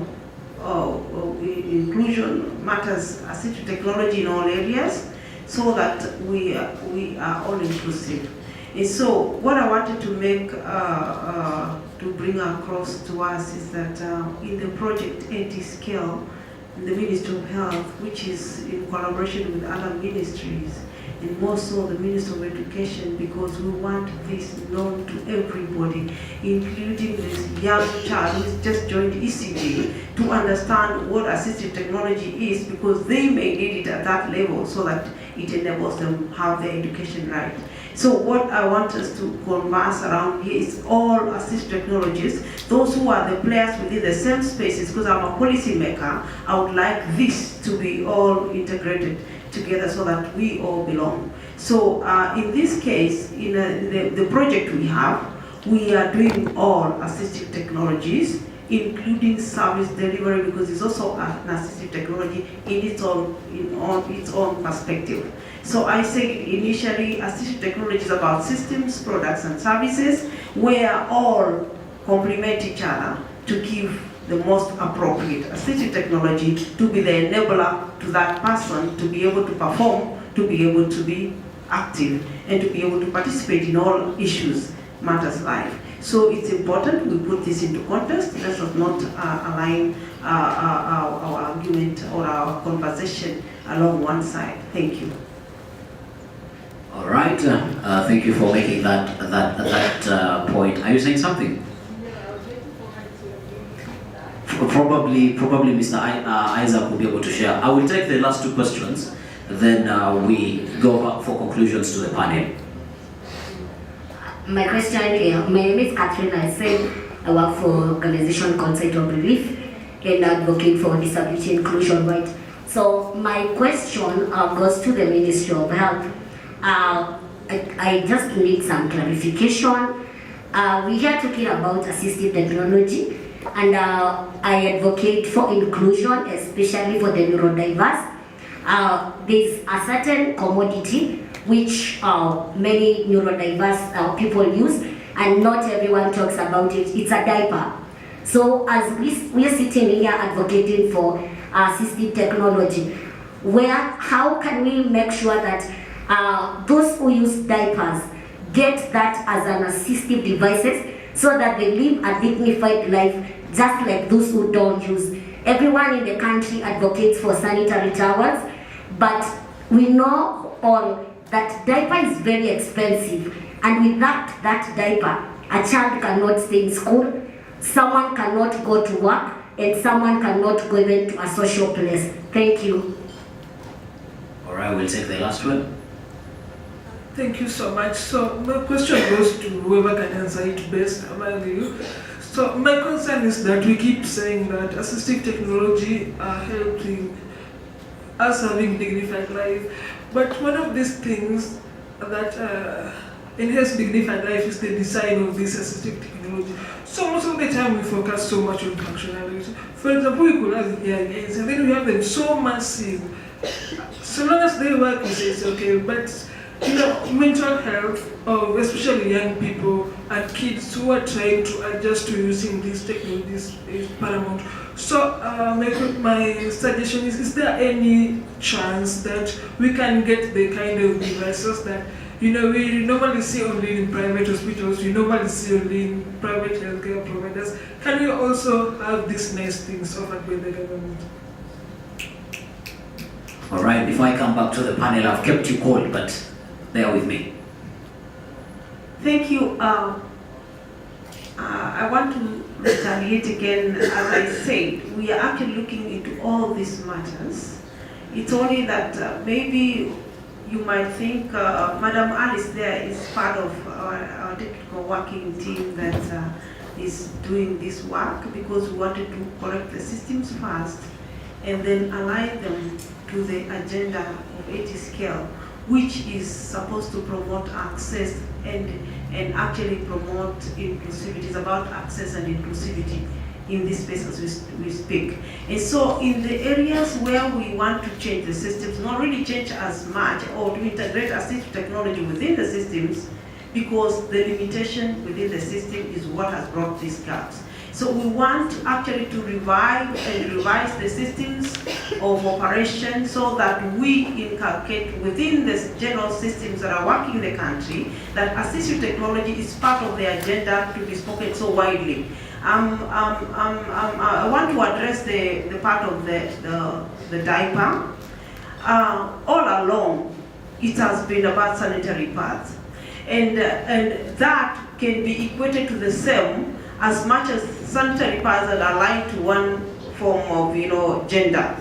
inclusion matters, assistive technology in all areas, so that we are all inclusive. And so what I wanted to make, to bring across to us is that in the project 80 scale, the Ministry of Health, which is in collaboration with other ministries, and more so the Minister of Education, because we want this known to everybody, including this young child who's just joined ECG, to understand what assistive technology is, because they may need it at that level so that it enables them to have their education right. So what I want us to converse around here is all assistive technologies, those who are the players within the same spaces, because I'm a policymaker, I would like this to be all integrated together so that we all belong. So in this case, in the project we have, we are doing all assistive technologies, including service delivery, because it's also an assistive technology in its own perspective. So I said initially, assistive technology is about systems, products, and services, where all complement each other to give the most appropriate assistive technology to be the enabler to that person to be able to perform, to be able to be active, and to be able to participate in all issues matters life. So it's important we put this into context. Let us not align our argument or our conversation along one side. Thank you. All right, thank you for making that point. Are you saying something? Probably Mr. Isaac will be able to share. I will take the last two questions, then we go back for conclusions to the panel. My question is, my name is Catherine. I work for an organization called Site of Relief and advocate for disability inclusion, right? So my question goes to the Ministry of Health. I just need some clarification. We are talking about assistive technology, and I advocate for inclusion, especially for the neurodiverse. There's a certain commodity which many neurodiverse people use, and not everyone talks about it. It's a diaper. So as we are sitting here advocating for assistive technology, how can we make sure that those who use diapers get that as an assistive devices, so that they live a dignified life just like those who don't use. Everyone in the country advocates for sanitary towels, but we know all that diaper is very expensive, and without that diaper, a child cannot stay in school, someone cannot go to work, and someone cannot go even to a social place. Thank you. All right, we'll take the last one. Thank you so much. So my question goes to whoever can answer it best among you. So my concern is that we keep saying that assistive technology are helping us having dignified life, but one of these things that enhance dignified life is the design of this assistive technology. So most of the time we focus so much on functionality. For example, we could have hearing aids, and then we have them so massive. So long as they work, we say it's okay, but you know, mental health of especially young people and kids who are trying to adjust to using these technologies is paramount. So my suggestion is there any chance that we can get the kind of devices that, you know, we normally see only in private hospitals, we normally see only in private healthcare providers? Can we also have these nice things offered by the government? All right, before I come back to the panel, I've kept you cold, but bear with me. Thank you. I want to retaliate again. As I said, we are actually looking into all these matters. It's only that maybe you might think Madam Alice there is part of our technical working team that is doing this work, because we wanted to correct the systems first and then align them to the agenda of 80 scale, which is supposed to promote access and actually promote inclusivity. It's about access and inclusivity in this space as we speak. And so in the areas where we want to change the systems, not really change as much or to integrate assistive technology within the systems, because the limitation within the system is what has brought these gaps. So we want actually to revive and revise the systems of operation so that we inculcate within the general systems that are working in the country that assistive technology is part of the agenda to be spoken so widely. I want to address the part of the diaper. All along, it has been about sanitary pads, and that can be equated to the same as much as sanitary pads that are aligned to one form of, gender.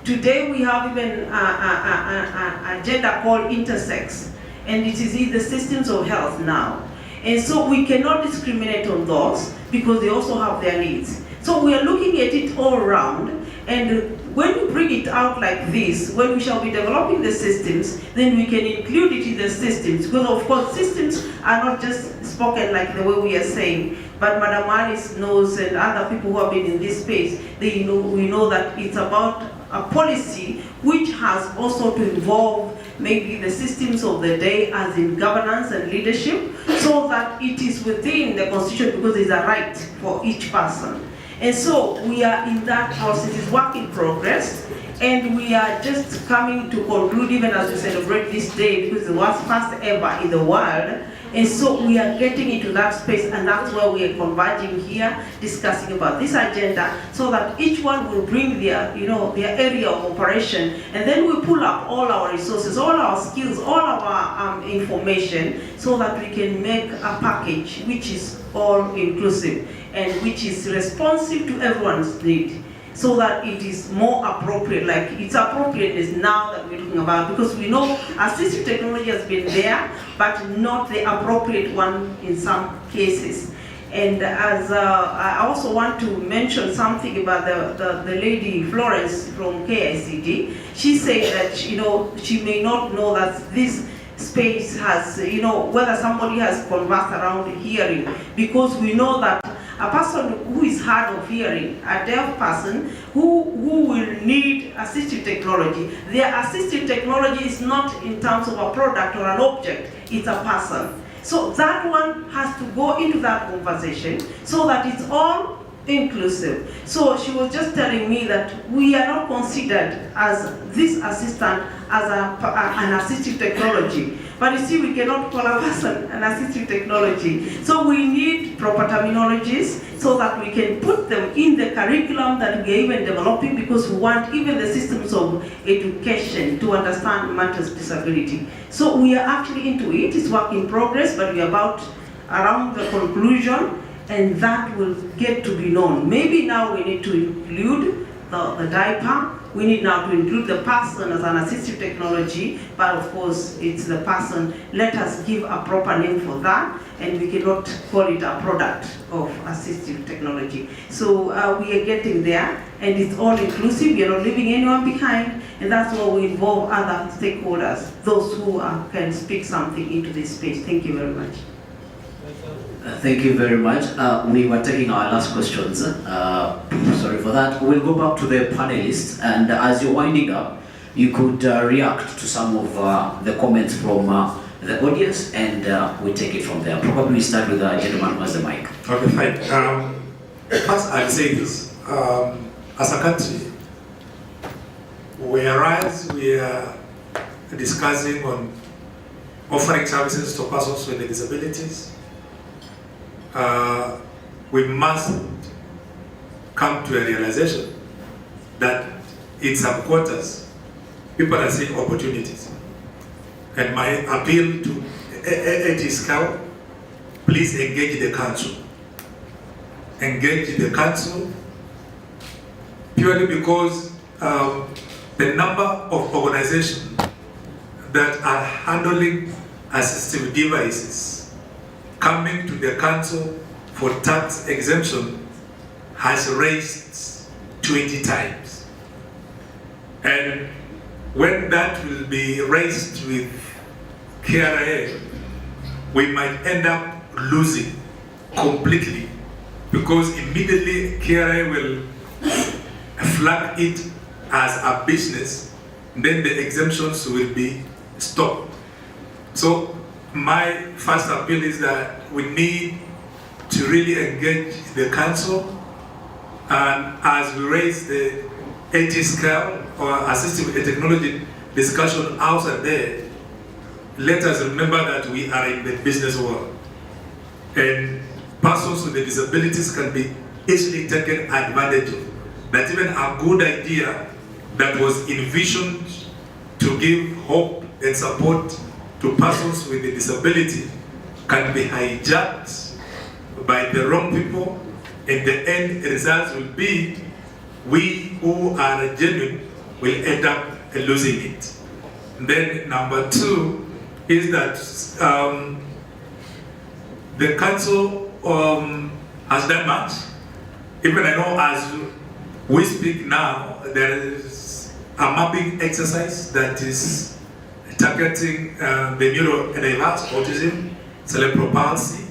Today we have even a gender called intersex, and it is in the systems of health now. And so we cannot discriminate on those because they also have their needs. So we are looking at it all around, and when we bring it out like this, when we shall be developing the systems, then we can include it in the systems, because of course systems are not just spoken like the way we are saying, but Madam Alice knows, and other people who have been in this space, we know that it's about a policy which has also to involve maybe the systems of the day as in governance and leadership, so that it is within the constitution, because it's a right for each person. And so we are in that process. It's work in progress, and we are just coming to conclude even as we celebrate this day, because it was first ever in the world. And so we are getting into that space, and that's where we are converging here, discussing about this agenda, so that each one will bring their, their area of operation, and then we pull up all our resources, all our skills, all our information, so that we can make a package which is all inclusive and which is responsive to everyone's need, so that it is more appropriate, like its appropriateness now that we're talking about, because we know assistive technology has been there, but not the appropriate one in some cases. And as I also want to mention something about the lady Florence from KICD. She said that, she may not know that this space has, whether somebody has conversed around hearing, because we know that a person who is hard of hearing, a deaf person who will need assistive technology, their assistive technology is not in terms of a product or an object, it's a person. So that one has to go into that conversation so that it's all inclusive. So she was just telling me that we are not considered as this assistant as an assistive technology. But you see, we cannot call a person an assistive technology. So we need proper terminologies so that we can put them in the curriculum that we are even developing, because we want even the systems of education to understand matters disability. So we are actually into it. It's work in progress, but we are about around the conclusion, and that will get to be known. Maybe now we need to include the diaper. We need now to include the person as an assistive technology, but of course it's the person. Let us give a proper name for that, and we cannot call it a product of assistive technology. So we are getting there, and it's all inclusive. We are not leaving anyone behind, and that's why we involve other stakeholders, those who can speak something into this space. Thank you very much. Thank you very much. We were taking our last questions. Sorry for that. We'll go back to the panelists, and as you're winding up, you could react to some of the comments from the audience, and we take it from there. Probably we start with the gentleman who has the mic. Okay, fine. First, I'll say this. As a country, whereas we are discussing on offering services to persons with disabilities, we must come to a realization that in some quarters, people are seeing opportunities. And my appeal to ATSCAL, please engage the council. Engage the council purely because the number of organizations that are handling assistive devices coming to the council for tax exemption has raised 20 times. And when that will be raised with KRA, we might end up losing completely, because immediately KRA will flag it as a business, then the exemptions will be stopped. So my first appeal is that we need to really engage the council, and as we raise the ATSCAL or assistive technology discussion outside there, let us remember that we are in the business world, and persons with disabilities can be easily taken advantage of. That even a good idea that was envisioned to give hope and support to persons with a disability can be hijacked by the wrong people, and the end result will be we who are genuine will end up losing it. And then number two is that the council has done much. Even I know as we speak now, there is a mapping exercise that is targeting the neurodiverse, autism, cerebral palsy.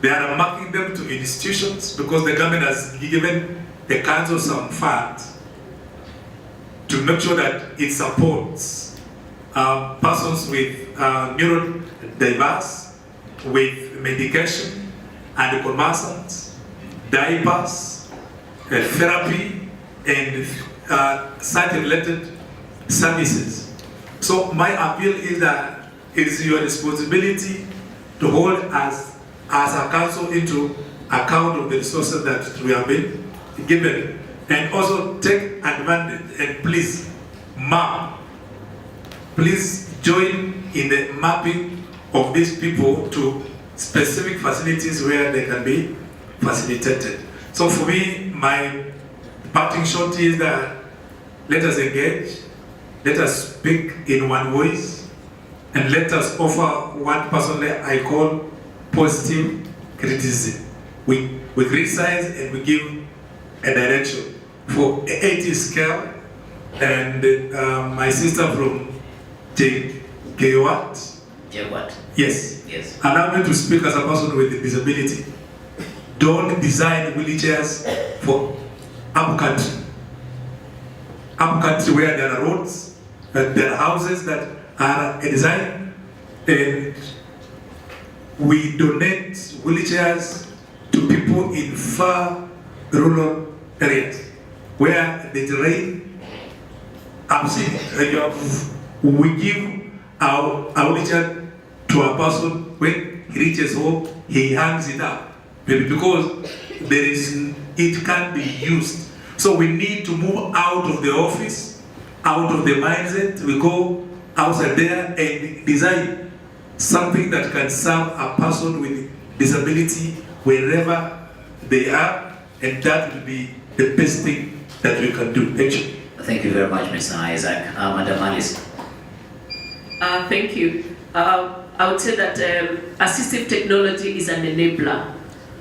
They are marking them to institutions because the government has given the council some funds to make sure that it supports persons with neurodiverse with medication and convalescents, diapers, therapy, and site-related services. So my appeal is that it is your responsibility to hold us as a council into account of the resources that we have been given, and also take advantage and please map. Please join in the mapping of these people to specific facilities where they can be facilitated. So for me, my parting shot is that let us engage, let us speak in one voice, and let us offer what personally I call positive criticism. We criticize and we give a direction. For ATSCAL and my sister from JWAT. Yes. Yes. Allow me to speak as a person with a disability. Don't design wheelchairs for up country. Up country where there are roads, there are houses that are designed, and we donate wheelchairs to people in far rural areas where the terrain, I've seen it, we give our wheelchair to a person when he reaches home, he hangs it up. Maybe because it can be used. So we need to move out of the office, out of the mindset. We go outside there and design something that can serve a person with disability wherever they are, and that will be the best thing that we can do. Thank you. Thank you very much, Mr. Isaac. Madam Alice. Thank you. I would say that assistive technology is an enabler.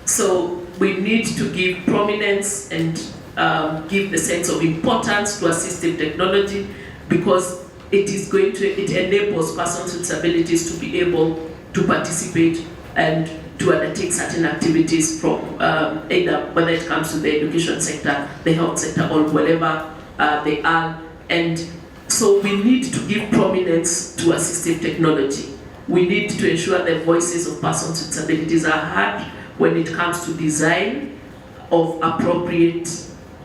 So we need to give prominence and give the sense of importance to assistive technology, because it enables persons with disabilities to be able to participate and to undertake certain activities from either whether it comes to the education sector, the health sector, or wherever they are. And so we need to give prominence to assistive technology. We need to ensure the voices of persons with disabilities are heard when it comes to design of appropriate,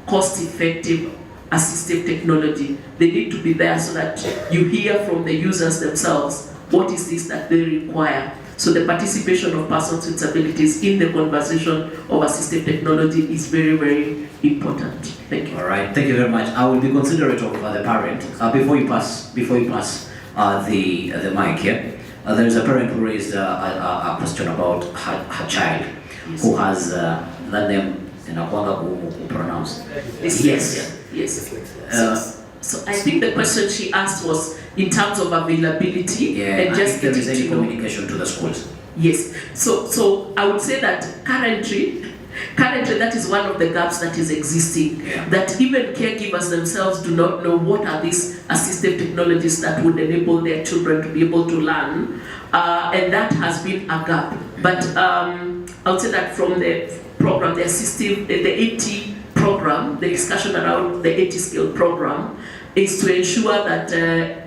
cost-effective assistive technology. They need to be there so that you hear from the users themselves what is this that they require. So the participation of persons with disabilities in the conversation of assistive technology is very, very important. Thank you. All right, thank you very much. I will be considerate of the parent. Before you pass the mic here, there is a parent who raised a question about her child, yes, who has that name in pronounce. Yes. So I think the question she asked was in terms of availability, and just if there is any communication to the schools. Yes. So I would say that currently that is one of the gaps that is existing. Yeah. That even caregivers themselves do not know what are these assistive technologies that would enable their children to be able to learn, and that has been a gap. But I would say that from the program, the AT program, the discussion around the AT skill program is to ensure that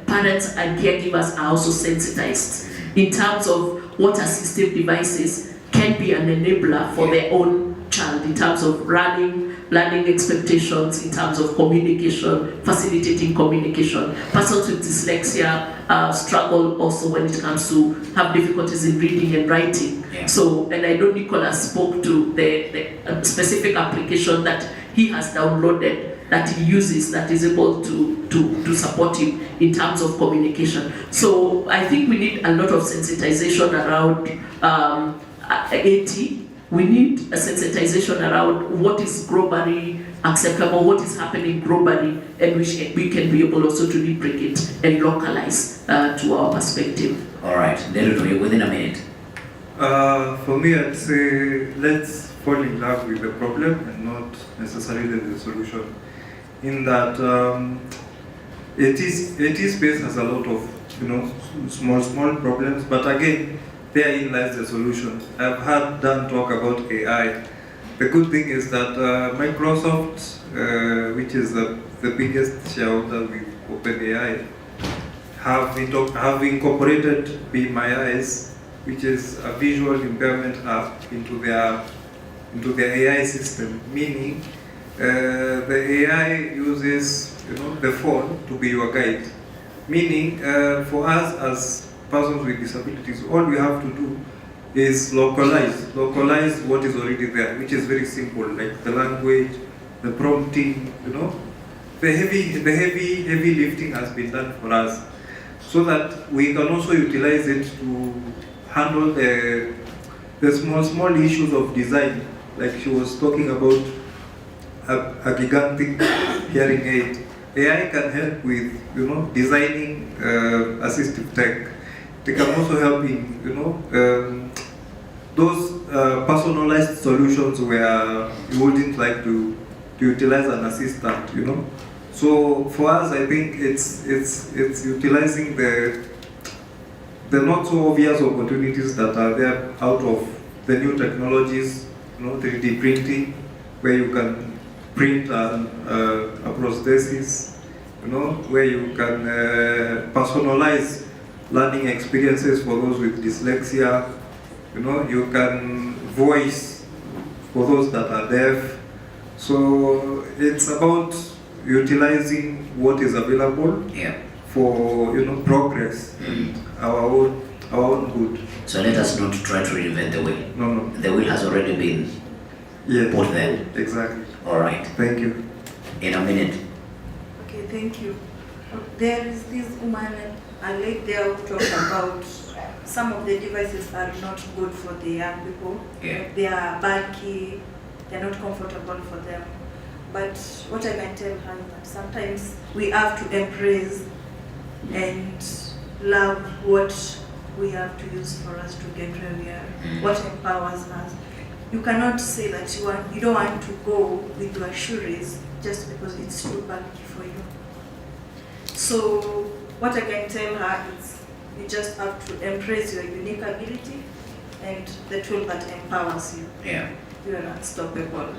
parents and caregivers are also sensitized in terms of what assistive devices can be an enabler for their own child, in terms of learning expectations, in terms of communication, facilitating communication. Persons with dyslexia struggle also when it comes to have difficulties in reading and writing. Yeah. So, and I know Nicholas spoke to the specific application that he has downloaded that he uses that is able to support him in terms of communication. So I think we need a lot of sensitization around AT. We need a sensitization around what is globally acceptable, what is happening globally, and which we can be able also to replicate and localize to our perspective. All right, Deruto, within a minute. For me, I'd say let's fall in love with the problem and not necessarily the solution. In that AT space has a lot of small problems, but again, therein lies the solution. I've heard Dan talk about AI. The good thing is that Microsoft, which is the biggest shareholder with OpenAI, have incorporated Be My Eyes, which is a visual impairment app, into their AI system. Meaning, the AI uses the phone to be your guide. Meaning, for us as persons with disabilities, all we have to do is localize what is already there, which is very simple, like the language, the prompting, the heavy lifting has been done for us, so that we can also utilize it to handle the small issues of design, like she was talking about a gigantic hearing aid. AI can help with designing assistive tech. They can also help in those personalized solutions where you wouldn't like to utilize an assistant. So for us, I think it's utilizing the not so obvious opportunities that are there out of the new technologies, 3D printing, where you can print a prosthesis, where you can personalize learning experiences for those with dyslexia. You can voice for those that are deaf. So it's about utilizing what is available for progress and our own good. So let us not try to reinvent the wheel. No. The wheel has already been put there. Exactly. All right. Thank you. In a minute. Okay, thank you. There is this woman, a lady there who talked about some of the devices are not good for the young people. Yeah. They are bulky, they're not comfortable for them. But what I can tell her is that sometimes we have to embrace and love what we have to use for us to get where we are, what empowers us. You cannot say that you don't want to go with your shoes just because it's too bulky for you. So what I can tell her is you just have to embrace your unique ability and the tool that empowers you. Yeah. You are unstoppable.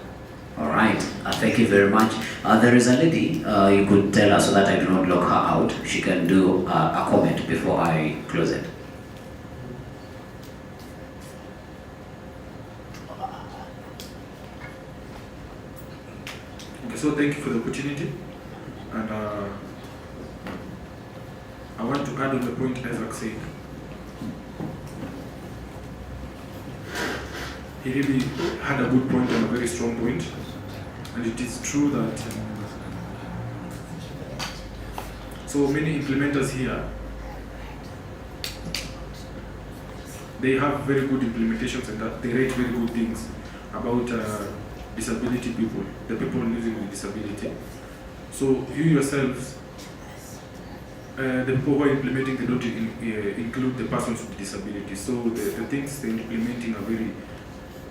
All right. Thank you very much. There is a lady, you could tell her so that I do not lock her out. She can do a comment before I close it. Okay, so thank you for the opportunity. And I want to add on the point Isaac said. He really had a good point and a very strong point. And it is true that so many implementers here, they have very good implementations and that they rate very good things about disability people, the people living with disability. So you yourselves, the people who are implementing, they don't include the persons with disabilities. So the things they're implementing are they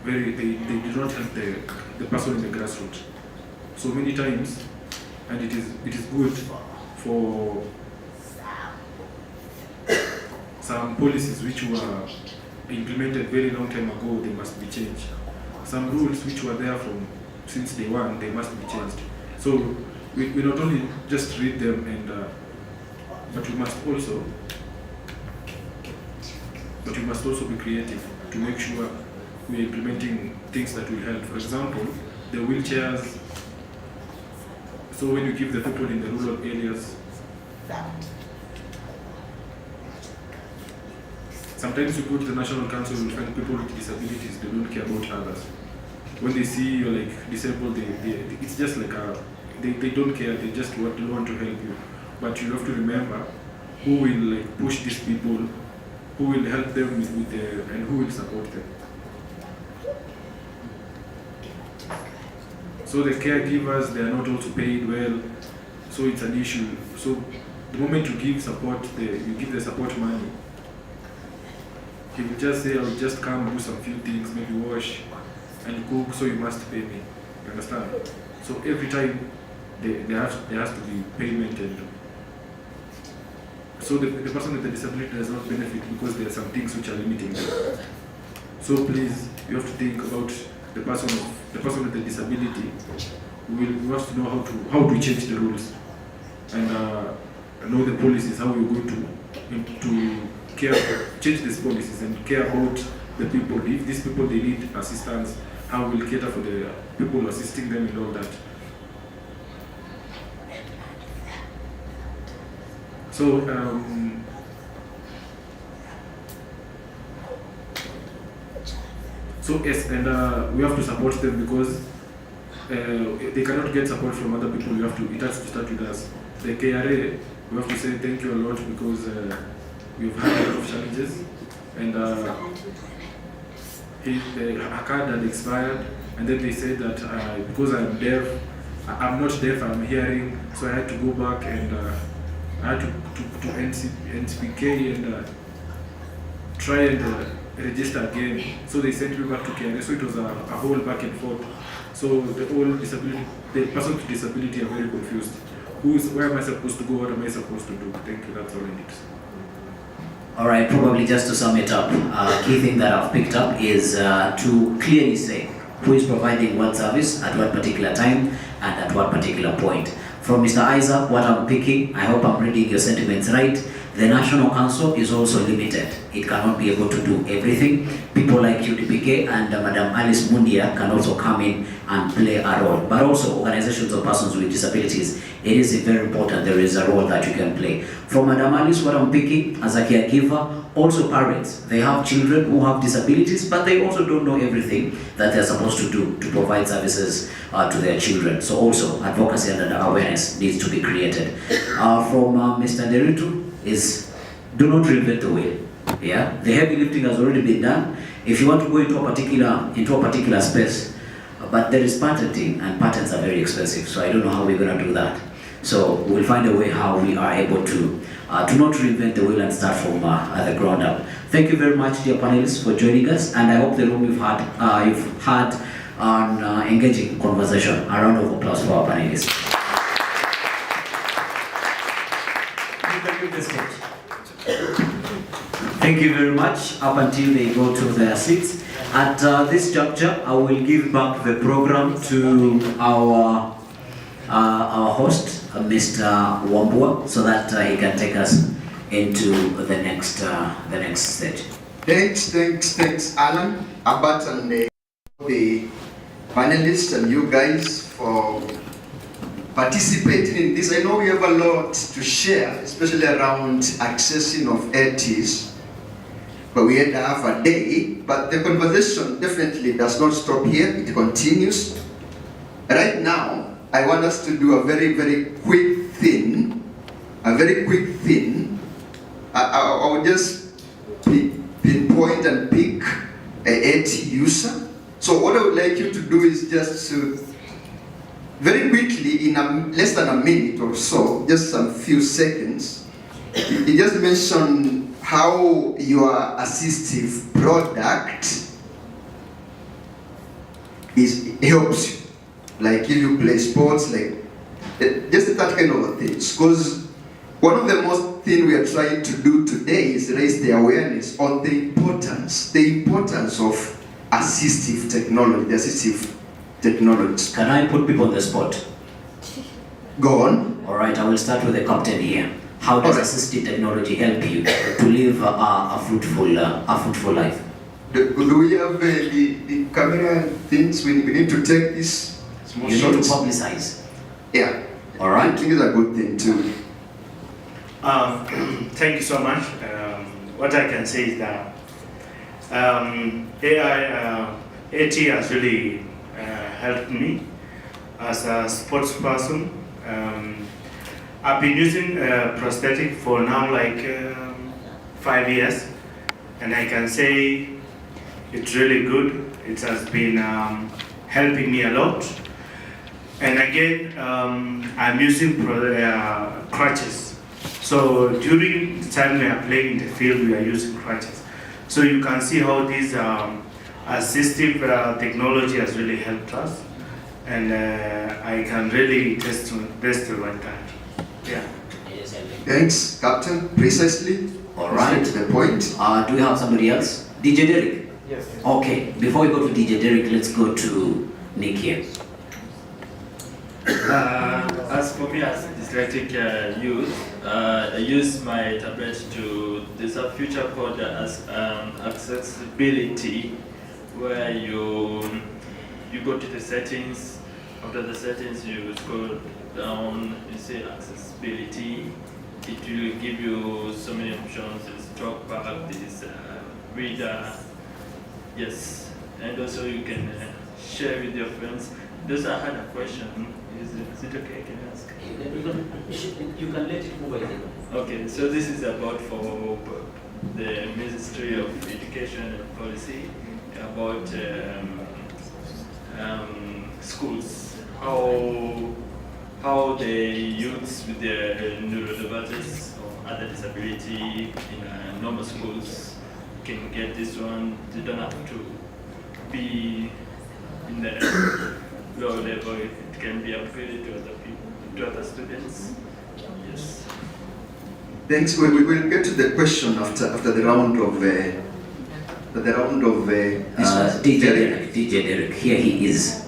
do not help the person in the grassroots. So many times, and it is good for some policies which were implemented very long time ago, they must be changed. Some rules which were there since day one, they must be changed. So we not only just read them but we must also be creative to make sure we are implementing things that will help. For example, the wheelchairs. So when you give the people in the rural areas, sometimes you go to the National Council, you find people with disabilities, they don't care about others. When they see you're like disabled, it's just like they don't care, they just want to help you. But you have to remember who will like push these people, who will help them and who will support them. So the caregivers, they are not also paid well, so it's an issue. So the moment you give support, you give the support money, he will just say, I will just come do some few things, maybe wash and cook, so you must pay me. You understand? So every time there has to be payment, and so the person with the disability does not benefit because there are some things which are limiting them. So please, you have to think about the person with the disability. We have to know how to change the rules and know the policies, how we're going to change these policies and care about the people. If these people they need assistance, how we'll cater for the people assisting them and all that. So yes, and we have to support them because they cannot get support from other people. It has to start with us. The KRA, we have to say thank you a lot because we've had a lot of challenges, and her card had expired, and then they said that because I'm deaf, I'm not deaf, I'm hearing, so I had to go back and I had to NCPK and try and register again. So they sent me back to KRA. So it was a whole back and forth. So the person with disability are very confused. Where am I supposed to go? What am I supposed to do? Thank you. That's all I need to say. All right, probably just to sum it up, key thing that I've picked up is to clearly say who is providing what service at what particular time and at what particular point. From Mr. Isaac, what I'm picking, I hope I'm reading your sentiments right, The National Council is also limited. It cannot be able to do everything. People like UDPK and Madam Alice Mundia can also come in and play a role. But also organizations of persons with disabilities, it is very important there is a role that you can play. From Madam Alice, what I'm picking as a caregiver, also parents. They have children who have disabilities, but they also don't know everything that they're supposed to do to provide services to their children. So also advocacy and awareness needs to be created. From Mr. Deritu is, do not reinvent the wheel. Yeah, the heavy lifting has already been done. If you want to go into a particular space, but there is patenting, and patents are very expensive. So I don't know how we're going to do that. So we'll find a way how we are able to not reinvent the wheel and start from the ground up. Thank you very much, dear panelists, for joining us, and I hope the room you've had an engaging conversation. A round of applause for our panelists. You can leave the stage. Thank you very much. Up until they go to their seats. At this juncture, I will give back the program to our host, Mr. Wambua, so that he can take us into the next stage. Thanks, Alan, Abat, and the panelists and you guys for participating in this. I know we have a lot to share, especially around accessing of ETs, but we had half a day. But the conversation definitely does not stop here; it continues. Right now, I want us to do a very quick thing. I will just pinpoint and pick a ET user. So what I would like you to do is just to, very quickly, in less than a minute or so, just some few seconds, you just mention how your assistive product helps you. Like if you play sports, like just that kind of things. Because one of the most things we are trying to do today is raise the awareness on the importance of assistive technology. Can I put people on the spot? Go on. All right, I will start with the captain here. How does assistive technology help you to live a fruitful life? Do we have the camera things? We need to take this. You need to publicize. Yeah. All right. I think it's a good thing too. Thank you so much. What I can say is that AT has really helped me as a sports person. I've been using prosthetic for now like 5 years, and I can say it's really good. It has been helping me a lot. And again, I'm using crutches. So during the time we are playing in the field, we are using crutches. So you can see how this assistive technology has really helped us. And I can really testify that. Yeah. Thanks, Captain. Precisely. All right. To the point. Do we have somebody else? DJ Derek? Yes. Okay. Before we go to DJ Derek, let's go to Nick here. As for me, as dyslexic youth, I use my tablet to, there's a feature called accessibility, where you go to the settings. After the settings, you scroll down, you say accessibility. It will give you so many options. There's talk back, there's reader, yes, and also you can share with your friends. Those I had a question. Is it okay? Can I ask? You can let it move. Okay, so this is about for the Ministry of Education and Policy about schools, how the youths with their neurodivergence or other disability in normal schools can get this one. They don't have to be in the low level. It can be upgraded to other people, to other students. Yes. Thanks. We will get to the question after the round of DJ Derek. Here he is.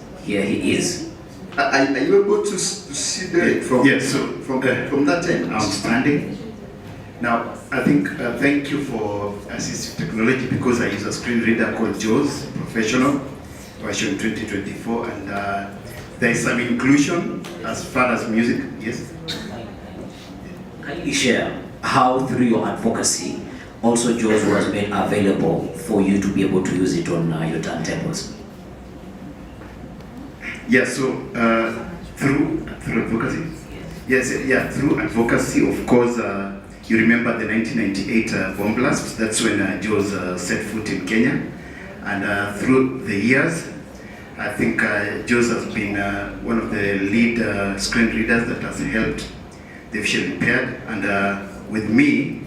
Are you able to see Derek from? Yes. So from that end? I'm standing. Now, I think, thank you for Assistive Technology, because I use a screen reader called JAWS Professional, version 2024, and there is some inclusion as far as music. Yes? Kindly share how through your advocacy, also JAWS was made available for you to be able to use it on your turntables. Yeah, so through advocacy? Yes, yeah, through advocacy, of course. You remember the 1998 bomb blast. That's when JAWS set foot in Kenya. And through the years, I think JAWS has been one of the lead screen readers that has helped the visually impaired. And with me,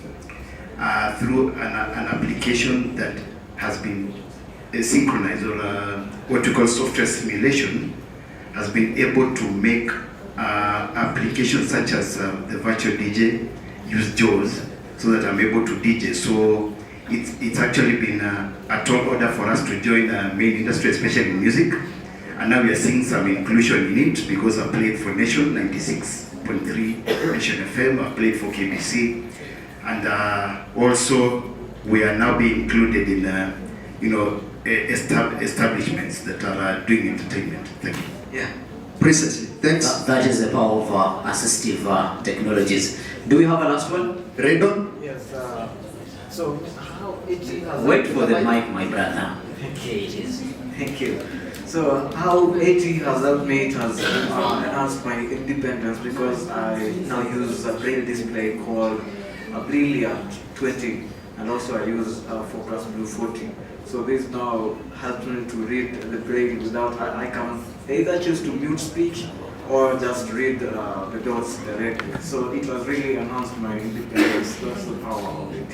through an application that has been synchronized, or what we call software simulation, has been able to make applications such as the virtual DJ use JAWS, so that I'm able to DJ. So it's actually been a tall order for us to join the main industry, especially in music. And now we are seeing some inclusion in it, because I played for Nation 96.3 Nation FM, I played for KBC, and also we are now being included in establishments that are doing entertainment. Thank you. Yeah, precisely. Thanks. That is the power of assistive technologies. Do we have a last one? Redon? Yes. So how it has Wait for the mic, my brother. Okay, thank you. So how AT has helped me, it has enhanced my independence, because I now use a braille display called a Brilliant 20, and also I use a Focus Blue 40. So this now helps me to read the braille without, I can either choose to mute speech or just read the dots directly. So it has really enhanced my independence. That's the power of it.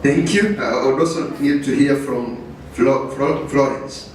Thank you. I would also need to hear from Florence.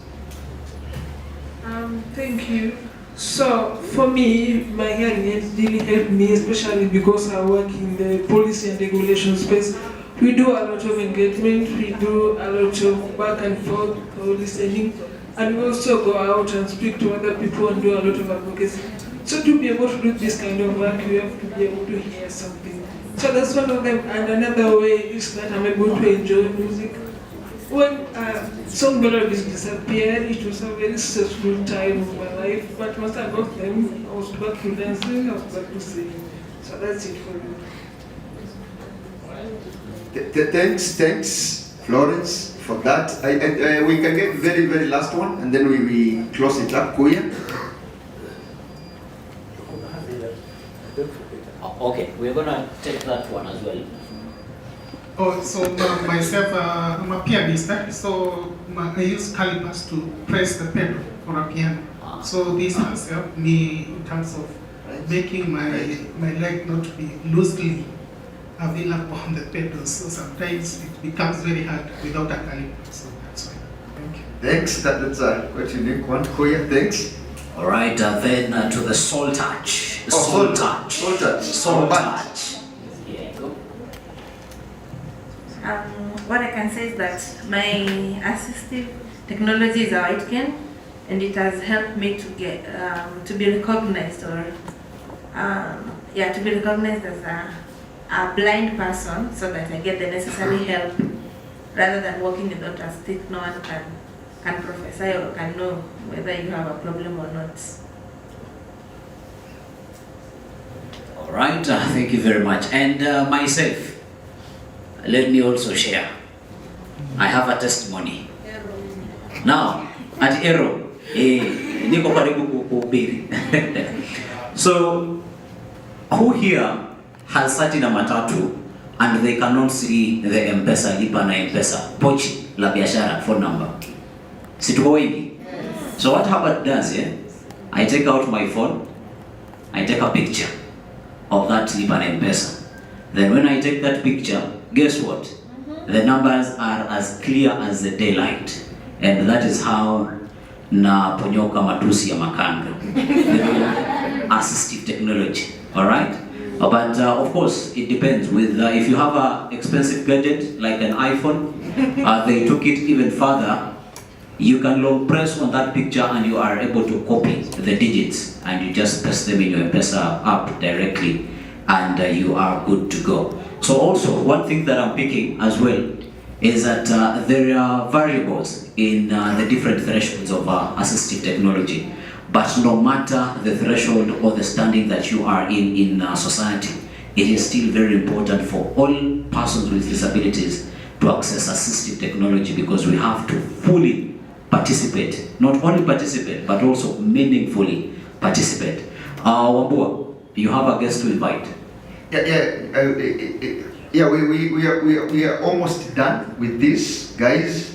Thank you. So for me, my hearing aids really helped me, especially because I work in the policy and regulation space. We do a lot of engagement, we do a lot of back and forth listening, and we also go out and speak to other people and do a lot of advocacy. So to be able to do this kind of work, you have to be able to hear something. So that's one of them. And another way is that I'm able to enjoy music. When song melodies disappeared, it was a very stressful time of my life. But once I got them, I was back to dancing, I was back to singing. So that's it for me. Thanks, Florence, for that. We can get very, very last one, and then we close it up. Kuya? Okay, we're going to take that one as well. Oh, so myself, I'm a pianist, so I use calipers to press the pedal for a piano. So this has helped me in terms of making my leg not be loosely available on the pedals. So sometimes it becomes very hard without a caliper. So that's why. Thank you. Thanks. That's quite unique one. Kuya, thanks. All right, then to the soul touch. Soul touch. Soul touch. Soul touch. Yeah, go. What I can say is that my assistive technology is a white cane, and it has helped me to get to be recognized, or to be recognized as a blind person, so that I get the necessary help, rather than walking without a stick. No one can prophesy or can know whether you have a problem or not. All right, thank you very much. And myself, let me also share. I have a testimony. Now, at Ero, niko karibu kuhubiri. So, who here has sat in a matatu and they cannot see the M-Pesa, lipa na M-Pesa, pochi la biashara phone number? Situko wengi. So what Harvard does, I take out my phone, I take a picture of that lipa na M-Pesa. Then when I take that picture, guess what? The numbers are as clear as the daylight. And that is how na ponyoka matusi ya makando. Assistive technology, all right? But of course, it depends. With if you have an expensive gadget like an iPhone, they took it even further. You can long press on that picture and you are able to copy the digits, and you just paste them in your M-Pesa app directly, and you are good to go. So also, one thing that I'm picking as well is that there are variables in the different thresholds of assistive technology. But no matter the threshold or the standing that you are in society, it is still very important for all persons with disabilities to access assistive technology, because we have to fully participate. Not only participate, but also meaningfully participate. Wambua, you have a guest to invite. Yeah, we are almost done with this, guys.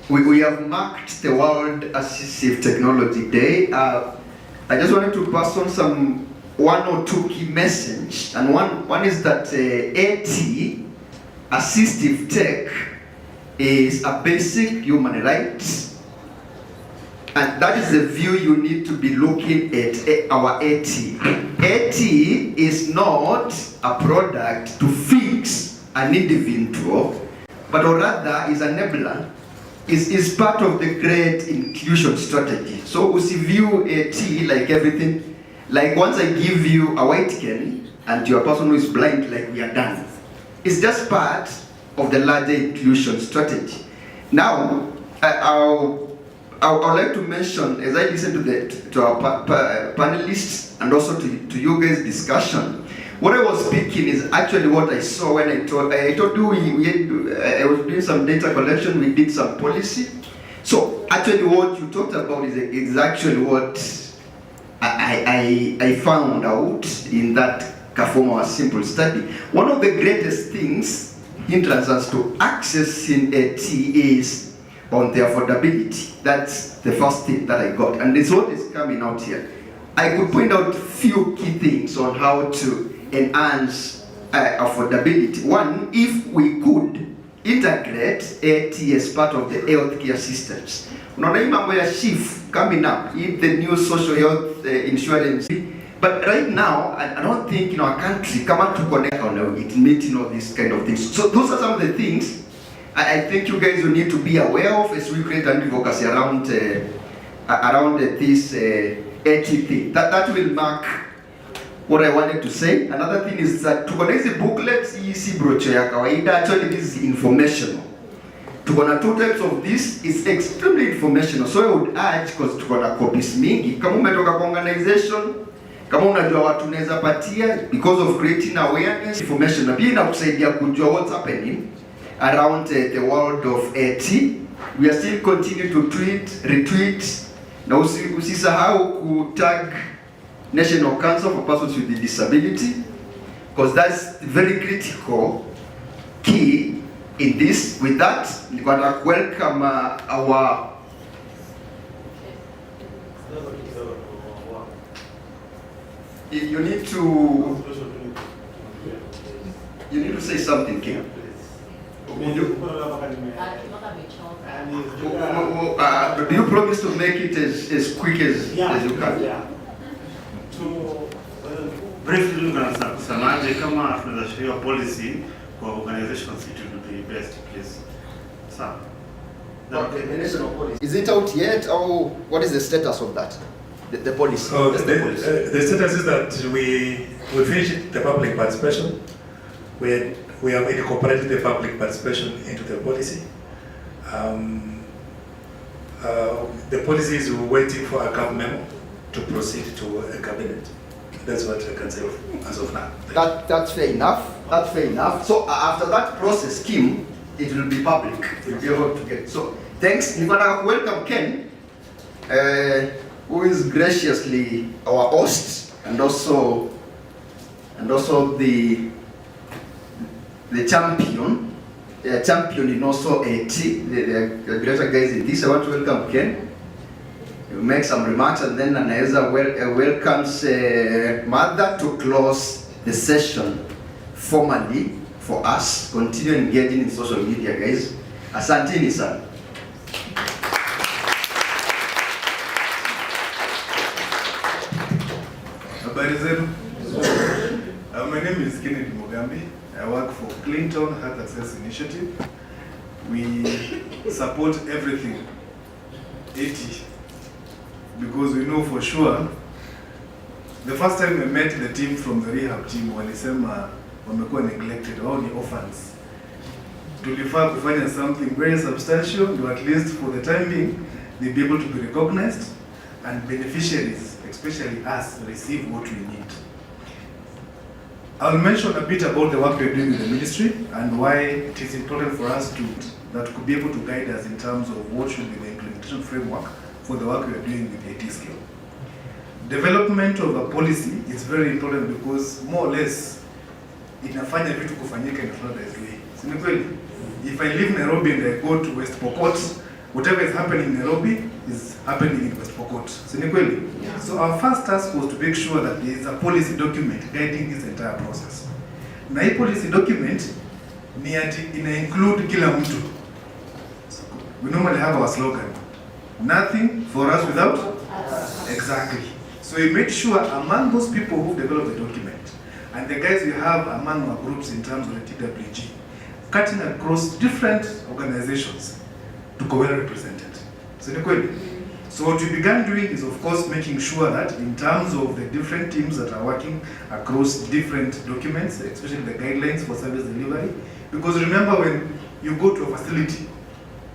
We have marked the World Assistive Technology Day. I just wanted to pass on one or two key messages, and one is that AT, assistive tech, is a basic human right, and that is the view you need to be looking at our AT. AT is not a product to fix an individual, but rather is an enabler. Is part of the great inclusion strategy. So we view AT like everything, like once I give you a white cane and you're a person who is blind, like we are done. It's just part of the larger inclusion strategy. Now, I would like to mention, as I listen to our panelists and also to you guys' discussion, what I was speaking is actually what I saw when I told you I was doing some data collection, we did some policy. So actually what you talked about is actually what I found out in that Kafoma simple study. One of the greatest things hindrance us to accessing AT is on the affordability. That's the first thing that I got, and it's what is coming out here. I could point out few key things on how to enhance affordability. One, if we could integrate AT as part of the healthcare systems. Unaona hii mambo ya shift coming up in the new social health insurance. But right now, I don't think in our country, come on to connect on it, meeting all these kind of things. So those are some of the things I think you guys will need to be aware of as we create an advocacy around this AT thing. That will mark what I wanted to say. Another thing is that tuko na hizi booklets, hii brochure ya kawaida, actually this is informational. Tuko na two types of this, it's extremely informational. So I would urge, because tuko na copies mingi, kama umetoka kwa organization, kama unajua watu unaweza patia, because of creating awareness, information, na pia inakusaidia kujua what's happening around the world of AT. We are still continue to retweet, na usisahau kutag National Council for Persons with Disability, because that's very critical key in this. With that, we want to welcome our you need to say something, Kim. Do you promise to make it as quick as you can? Yeah. So, briefly, Samaje, kama tunaweza policy for organizations, it would be best, please. Sir. Is it out yet, or what is the status of that? The policy. Oh, the status is that we finished the public participation. We have incorporated the public participation into the policy. The policy is waiting for a CAB memo to proceed to a cabinet. That's what I can say as of now. That's fair enough. That's fair enough. So after that process, Kim, it will be public. You'll be able to get. So thanks. We're gonna welcome Ken, who is graciously our host, and also the champion. Champion in also AT, the greater guys in this. I want to welcome Ken. He'll make some remarks, and then Anaiza welcomes Mother to close the session formally for us. Continue engaging in social media, guys. Asanteni sana. Habari zenu. My name is Kennedy Mugambi. I work for Clinton Health Access Initiative. We support everything 80, because we know for sure. The first time I met the team from the rehab team, walisema wamekuwa neglected, wao ni orphans. Tulifaa kufanya something very substantial, to at least for the time being, they be able to be recognized and beneficiaries, especially us, receive what we need. I'll mention a bit about the work we're doing with the ministry and why it is important for us that could be able to guide us in terms of what should be the implementation framework for the work we are doing with the IT skill. Development of a policy is very important because more or less inafanya vitu kufanyika in a standardized way. Si ni kweli? If I live in Nairobi and I go to West Pokot, whatever is happening in Nairobi is happening in West Pokot. Si ni kweli? So our first task was to make sure that there is a policy document guiding this entire process. Na hii policy document ni ati ina include kila mtu. We normally have our slogan, nothing for us without us. Exactly. So we made sure among those people who developed the document and the guys we have among our groups in terms of the TWG, cutting across different organizations to go well represented. So what we began doing is of course making sure that in terms of the different teams that are working across different documents, especially the guidelines for service delivery, because remember when you go to a facility,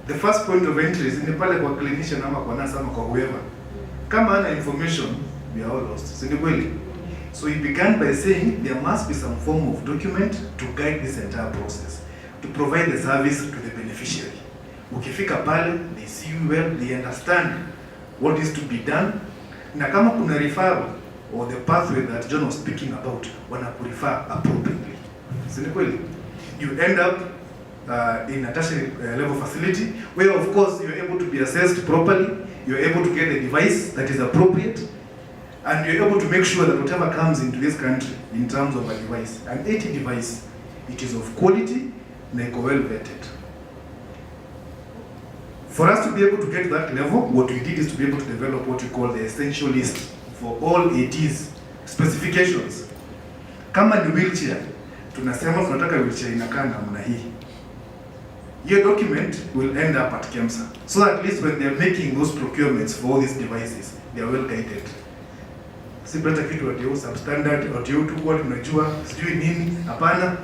the first point of entry is in pale kwa clinician ama kwa nurse ama kwa whoever. Kama ana information, we are all lost. So we began by saying there must be some form of document to guide this entire process, to provide the service to the beneficiary. Ukifika pale, they see you well, they understand what is to be done. Na kama kuna referral or the pathway that John was speaking about, wanakurefer appropriately. You end up in a tertiary level facility where of course you're able to be assessed properly, you're able to get the device that is appropriate, and you're able to make sure that whatever comes into this country in terms of a device, an AT device, it is of quality and well vetted. For us to be able to get to that level, what we did is to be able to develop what we call the essential list for all ATs specifications. Kama ni wheelchair, tunasema tunataka wheelchair inakaa namna hii. Your document will end up at KEMSA. So at least when they're making those procurements for all these devices, they are well guided. Si pata kitu ati substandard, ati tu kwa tunajua, sijui nini, hapana.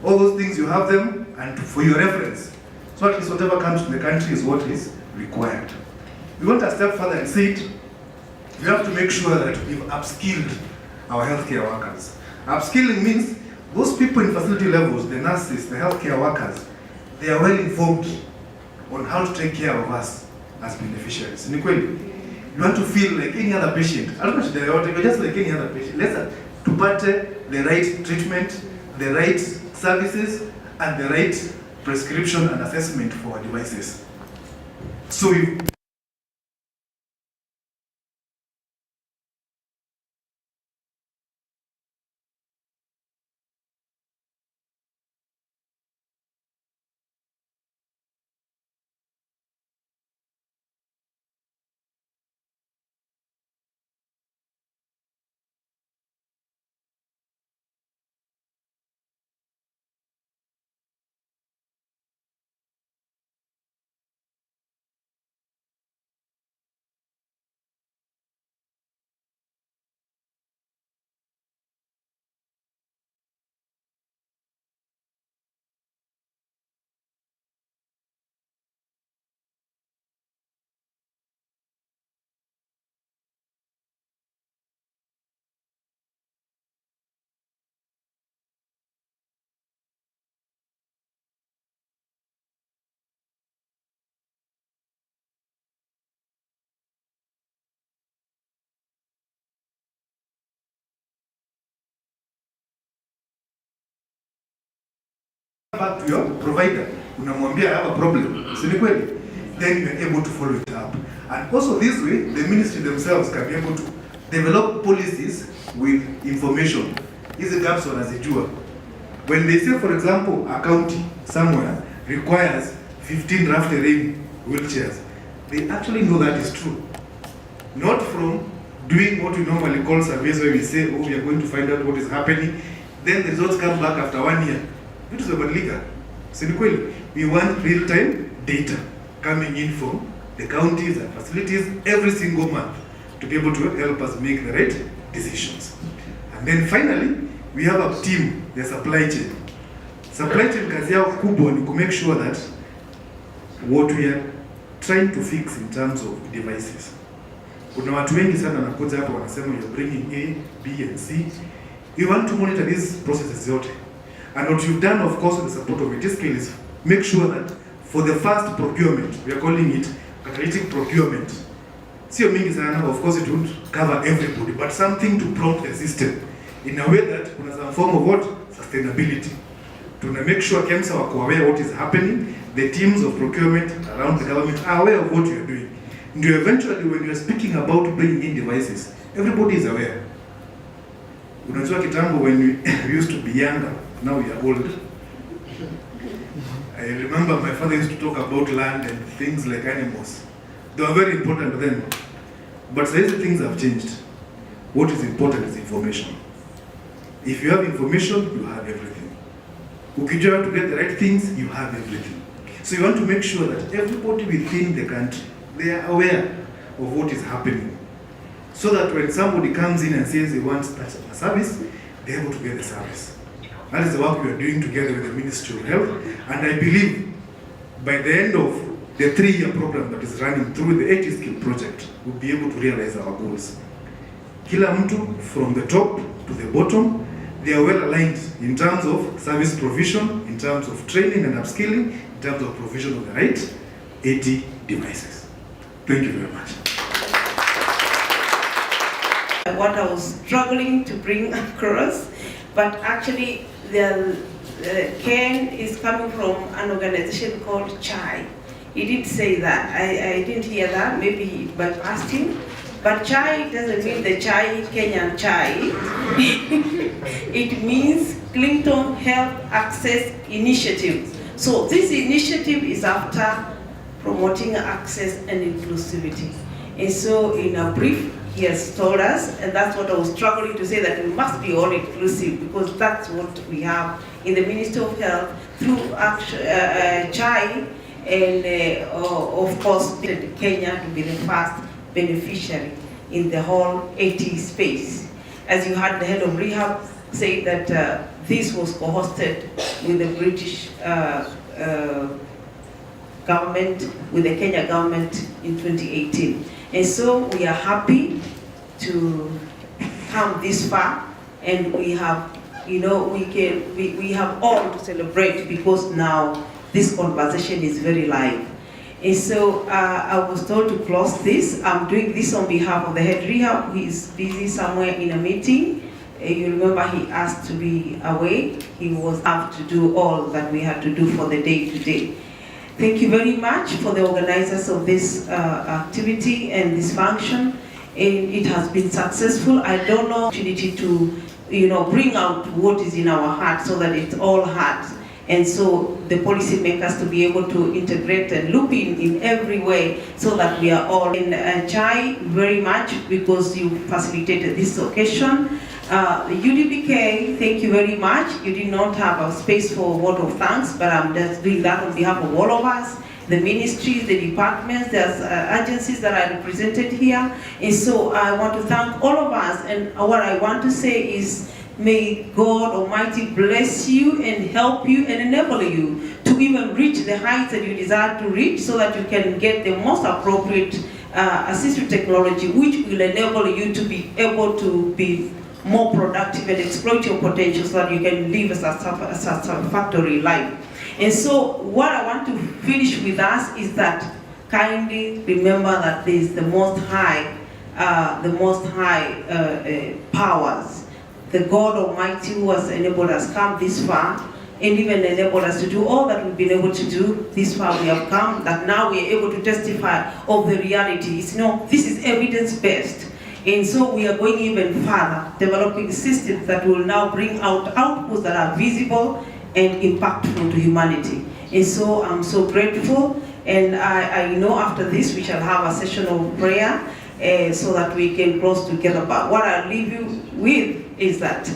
All those things you have them and for your reference. So at least whatever comes to the country is what is required. We went a step further and said, we have to make sure that we've upskilled our healthcare workers. Upskilling means those people in facility levels, the nurses, the healthcare workers, they are well informed on how to take care of us as beneficiaries. You want to feel like any other patient. I don't know if you're just like any other patient. Let's to get the right treatment, the right services, and the right prescription and assessment for our devices. So we back to your provider, unamwambia I have a problem, si ni kweli? Then you are able to follow it up. And also this way, the ministry themselves can be able to develop policies with information. Hizi gaps wanazijua. When they say, for example, a county somewhere requires 15 rough terrain wheelchairs, they actually know that is true. Not from doing what we normally call surveys where we say, oh, we are going to find out what is happening. Then the results come back after 1 year. It is a we want real-time data coming in from the counties and facilities every single month to be able to help us make the right decisions. And then finally, we have a team, the supply chain. Supply chain kazi yao kubwa ni to make sure that what we are trying to fix in terms of devices. Kuna watu wengi sana wanakuja hapa wanasema you're bringing A, B and C. You want to monitor these processes zote. And what you've done, of course, with the support of Etiscale is make sure that for the first procurement, we are calling it catalytic procurement. Sio mingi sana, of course it won't cover everybody, but something to prompt the system in a way that kuna some form of what? Sustainability. To make sure KEMSA wako aware what is happening, the teams of procurement around the government are aware of what you are doing. And eventually when you are speaking about bringing in devices, everybody is aware. Unajua kitambo when we used to be younger, now we are old. I remember my father used to talk about land and things like animals. They were very important then. But these things have changed. What is important is information. If you have information, you have everything. Ukijua to get the right things, you have everything. So you want to make sure that everybody within the country, they are aware of what is happening. So that when somebody comes in and says they want a service, they're able to get the service. That is the work we are doing together with the Ministry of Health. And I believe by the end of the 3-year program that is running through the 80 skill project, we'll be able to realize our goals. Kila mtu from the top to the bottom, they are well aligned in terms of service provision, in terms of training and upskilling, in terms of provision of the right 80 devices. Thank you very much. What I was struggling to bring across, but actually Ken is coming from an organization called CHAI. He did say that. I didn't hear that, maybe he bypassed him. But CHAI doesn't mean the Chai, Kenyan Chai. It means Clinton Health Access Initiative. So this initiative is after promoting access and inclusivity. And so in a brief, he has told us, and that's what I was struggling to say, that we must be all inclusive, because that's what we have in the Ministry of Health through CHAI, and of course Kenya to be the first beneficiary in the whole AT space. As you heard the head of rehab say that this was co-hosted with the British government, with the Kenya government in 2018. And so we are happy to come this far, and we have, we have all to celebrate, because now this conversation is very live. And so I was told to close this. I'm doing this on behalf of the head rehab. He is busy somewhere in a meeting. You remember he asked to be away. He was asked to do all that we had to do for the day today. Thank you very much for the organizers of this activity and this function. It has been successful. I don't know opportunity to, bring out what is in our heart so that it's all heart. And so the policymakers to be able to integrate and loop in every way so that we are all in CHAI very much, because you facilitated this occasion. UDBK, thank you very much. You did not have a space for a word of thanks, but I'm just doing that on behalf of all of us, the ministries, the departments, there's agencies that are represented here. And so I want to thank all of us, and what I want to say is, may God Almighty bless you and help you and enable you to even reach the heights that you desire to reach, so that you can get the most appropriate assistive technology, which will enable you to be able to be more productive and exploit your potential, so that you can live a satisfactory life. And so what I want to finish with us is that kindly remember that there is the most high powers, the God Almighty, who has enabled us come this far, and even enabled us to do all that we've been able to do. This far we have come, that now we are able to testify of the realities. This is evidence-based. And so we are going even further, developing systems that will now bring out outputs that are visible and impactful to humanity. And so I'm so grateful, and I know after this we shall have a session of prayer so that we can close together. But what I'll leave you with is that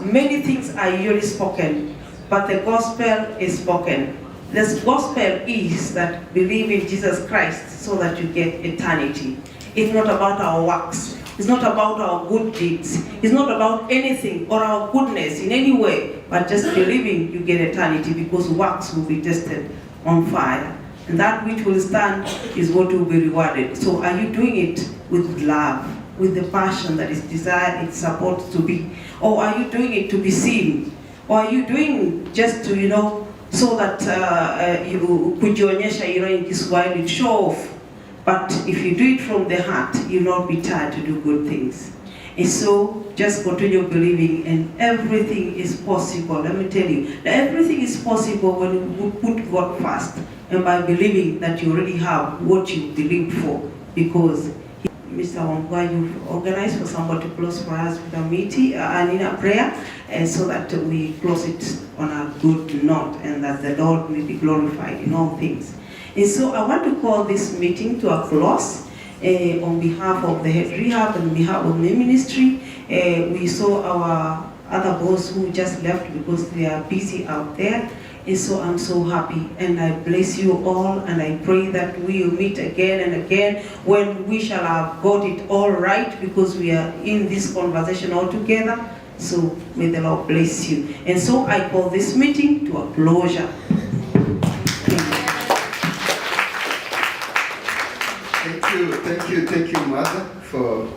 many things are usually spoken, but the gospel is spoken. The gospel is that believe in Jesus Christ so that you get eternity. It's not about our works. It's not about our good deeds. It's not about anything or our goodness in any way, but just believing you get eternity, because works will be tested on fire. And that which will stand is what will be rewarded. So are you doing it with love, with the passion that is desired, it's supposed to be? Or are you doing it to be seen? Or are you doing just to, so that you kujionyesha, in this world, you show off? But if you do it from the heart, you'll not be tired to do good things. And so, just continue believing, and everything is possible. Let me tell you, everything is possible when you put God first, and by believing that you already have what you believed for. Because Mr. Wambua, you've organized for somebody to close for us with a meeting and in a prayer, and so that we close it on a good note, and that the Lord may be glorified in all things. And so I want to call this meeting to a close. On behalf of the head rehab and on behalf of the ministry, we saw our other boss who just left because they are busy out there. And so I'm so happy, and I bless you all, and I pray that we will meet again and again when we shall have got it all right, because we are in this conversation all together. So may the Lord bless you. And so I call this meeting to a closure. Thank you, Mother, for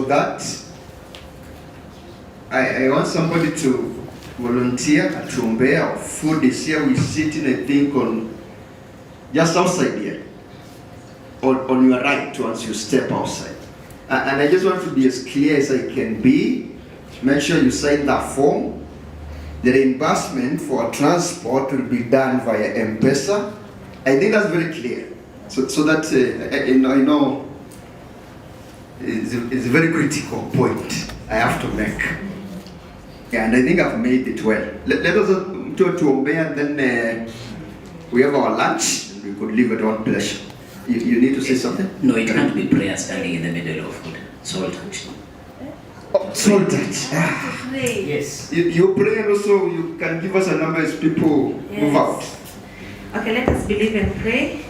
that. I want somebody to volunteer at Tumbea. Food is here. We sitting, I think, on just outside here, on your right once you step outside. And I just want to be as clear as I can be. Make sure you sign that form. The reimbursement for transport will be done via M-Pesa. I think that's very clear. So that I know it's a very critical point I have to make. Yeah, and I think I've made it well. Let us go to obey, and then we have our lunch, and we could leave at one pleasure. You need to say something? No, it can't be prayer standing in the middle of food. Soul touch. Oh, soul touch. Yes. You pray, and also you can give us a number as people move out. Okay, let us believe and pray.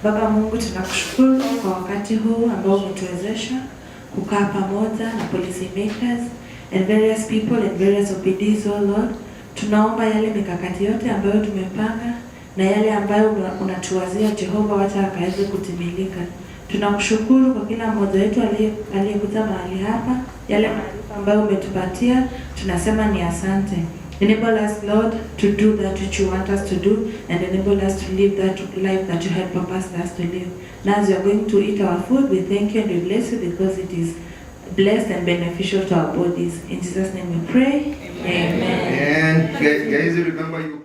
Baba Mungu, tunakushukuru kwa wakati huu ambao umetuwezesha kukaa pamoja na policymakers and various people and various OPDs, oh Lord. Tunaomba yale mikakati yote ambayo tumepanga na yale ambayo unatuwazia Jehova, wacha akaweze kutimilika. Tunakushukuru kwa kila mmoja wetu aliyekuja mahali hapa, yale maarifa ambayo umetupatia, tunasema ni asante. Enable us, Lord, to do that which you want us to do, and enable us to live that life that you had purposed us to live. Now as we are going to eat our food, we thank you and we bless you because it is blessed and beneficial to our bodies. In Jesus' name we pray. Amen. And guys, remember you.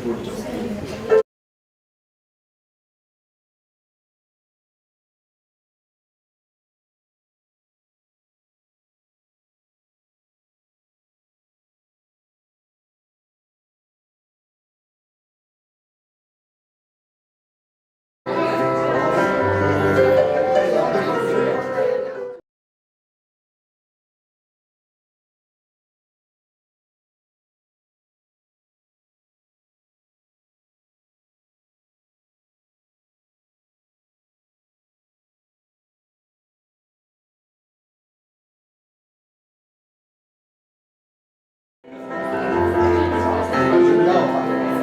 Good.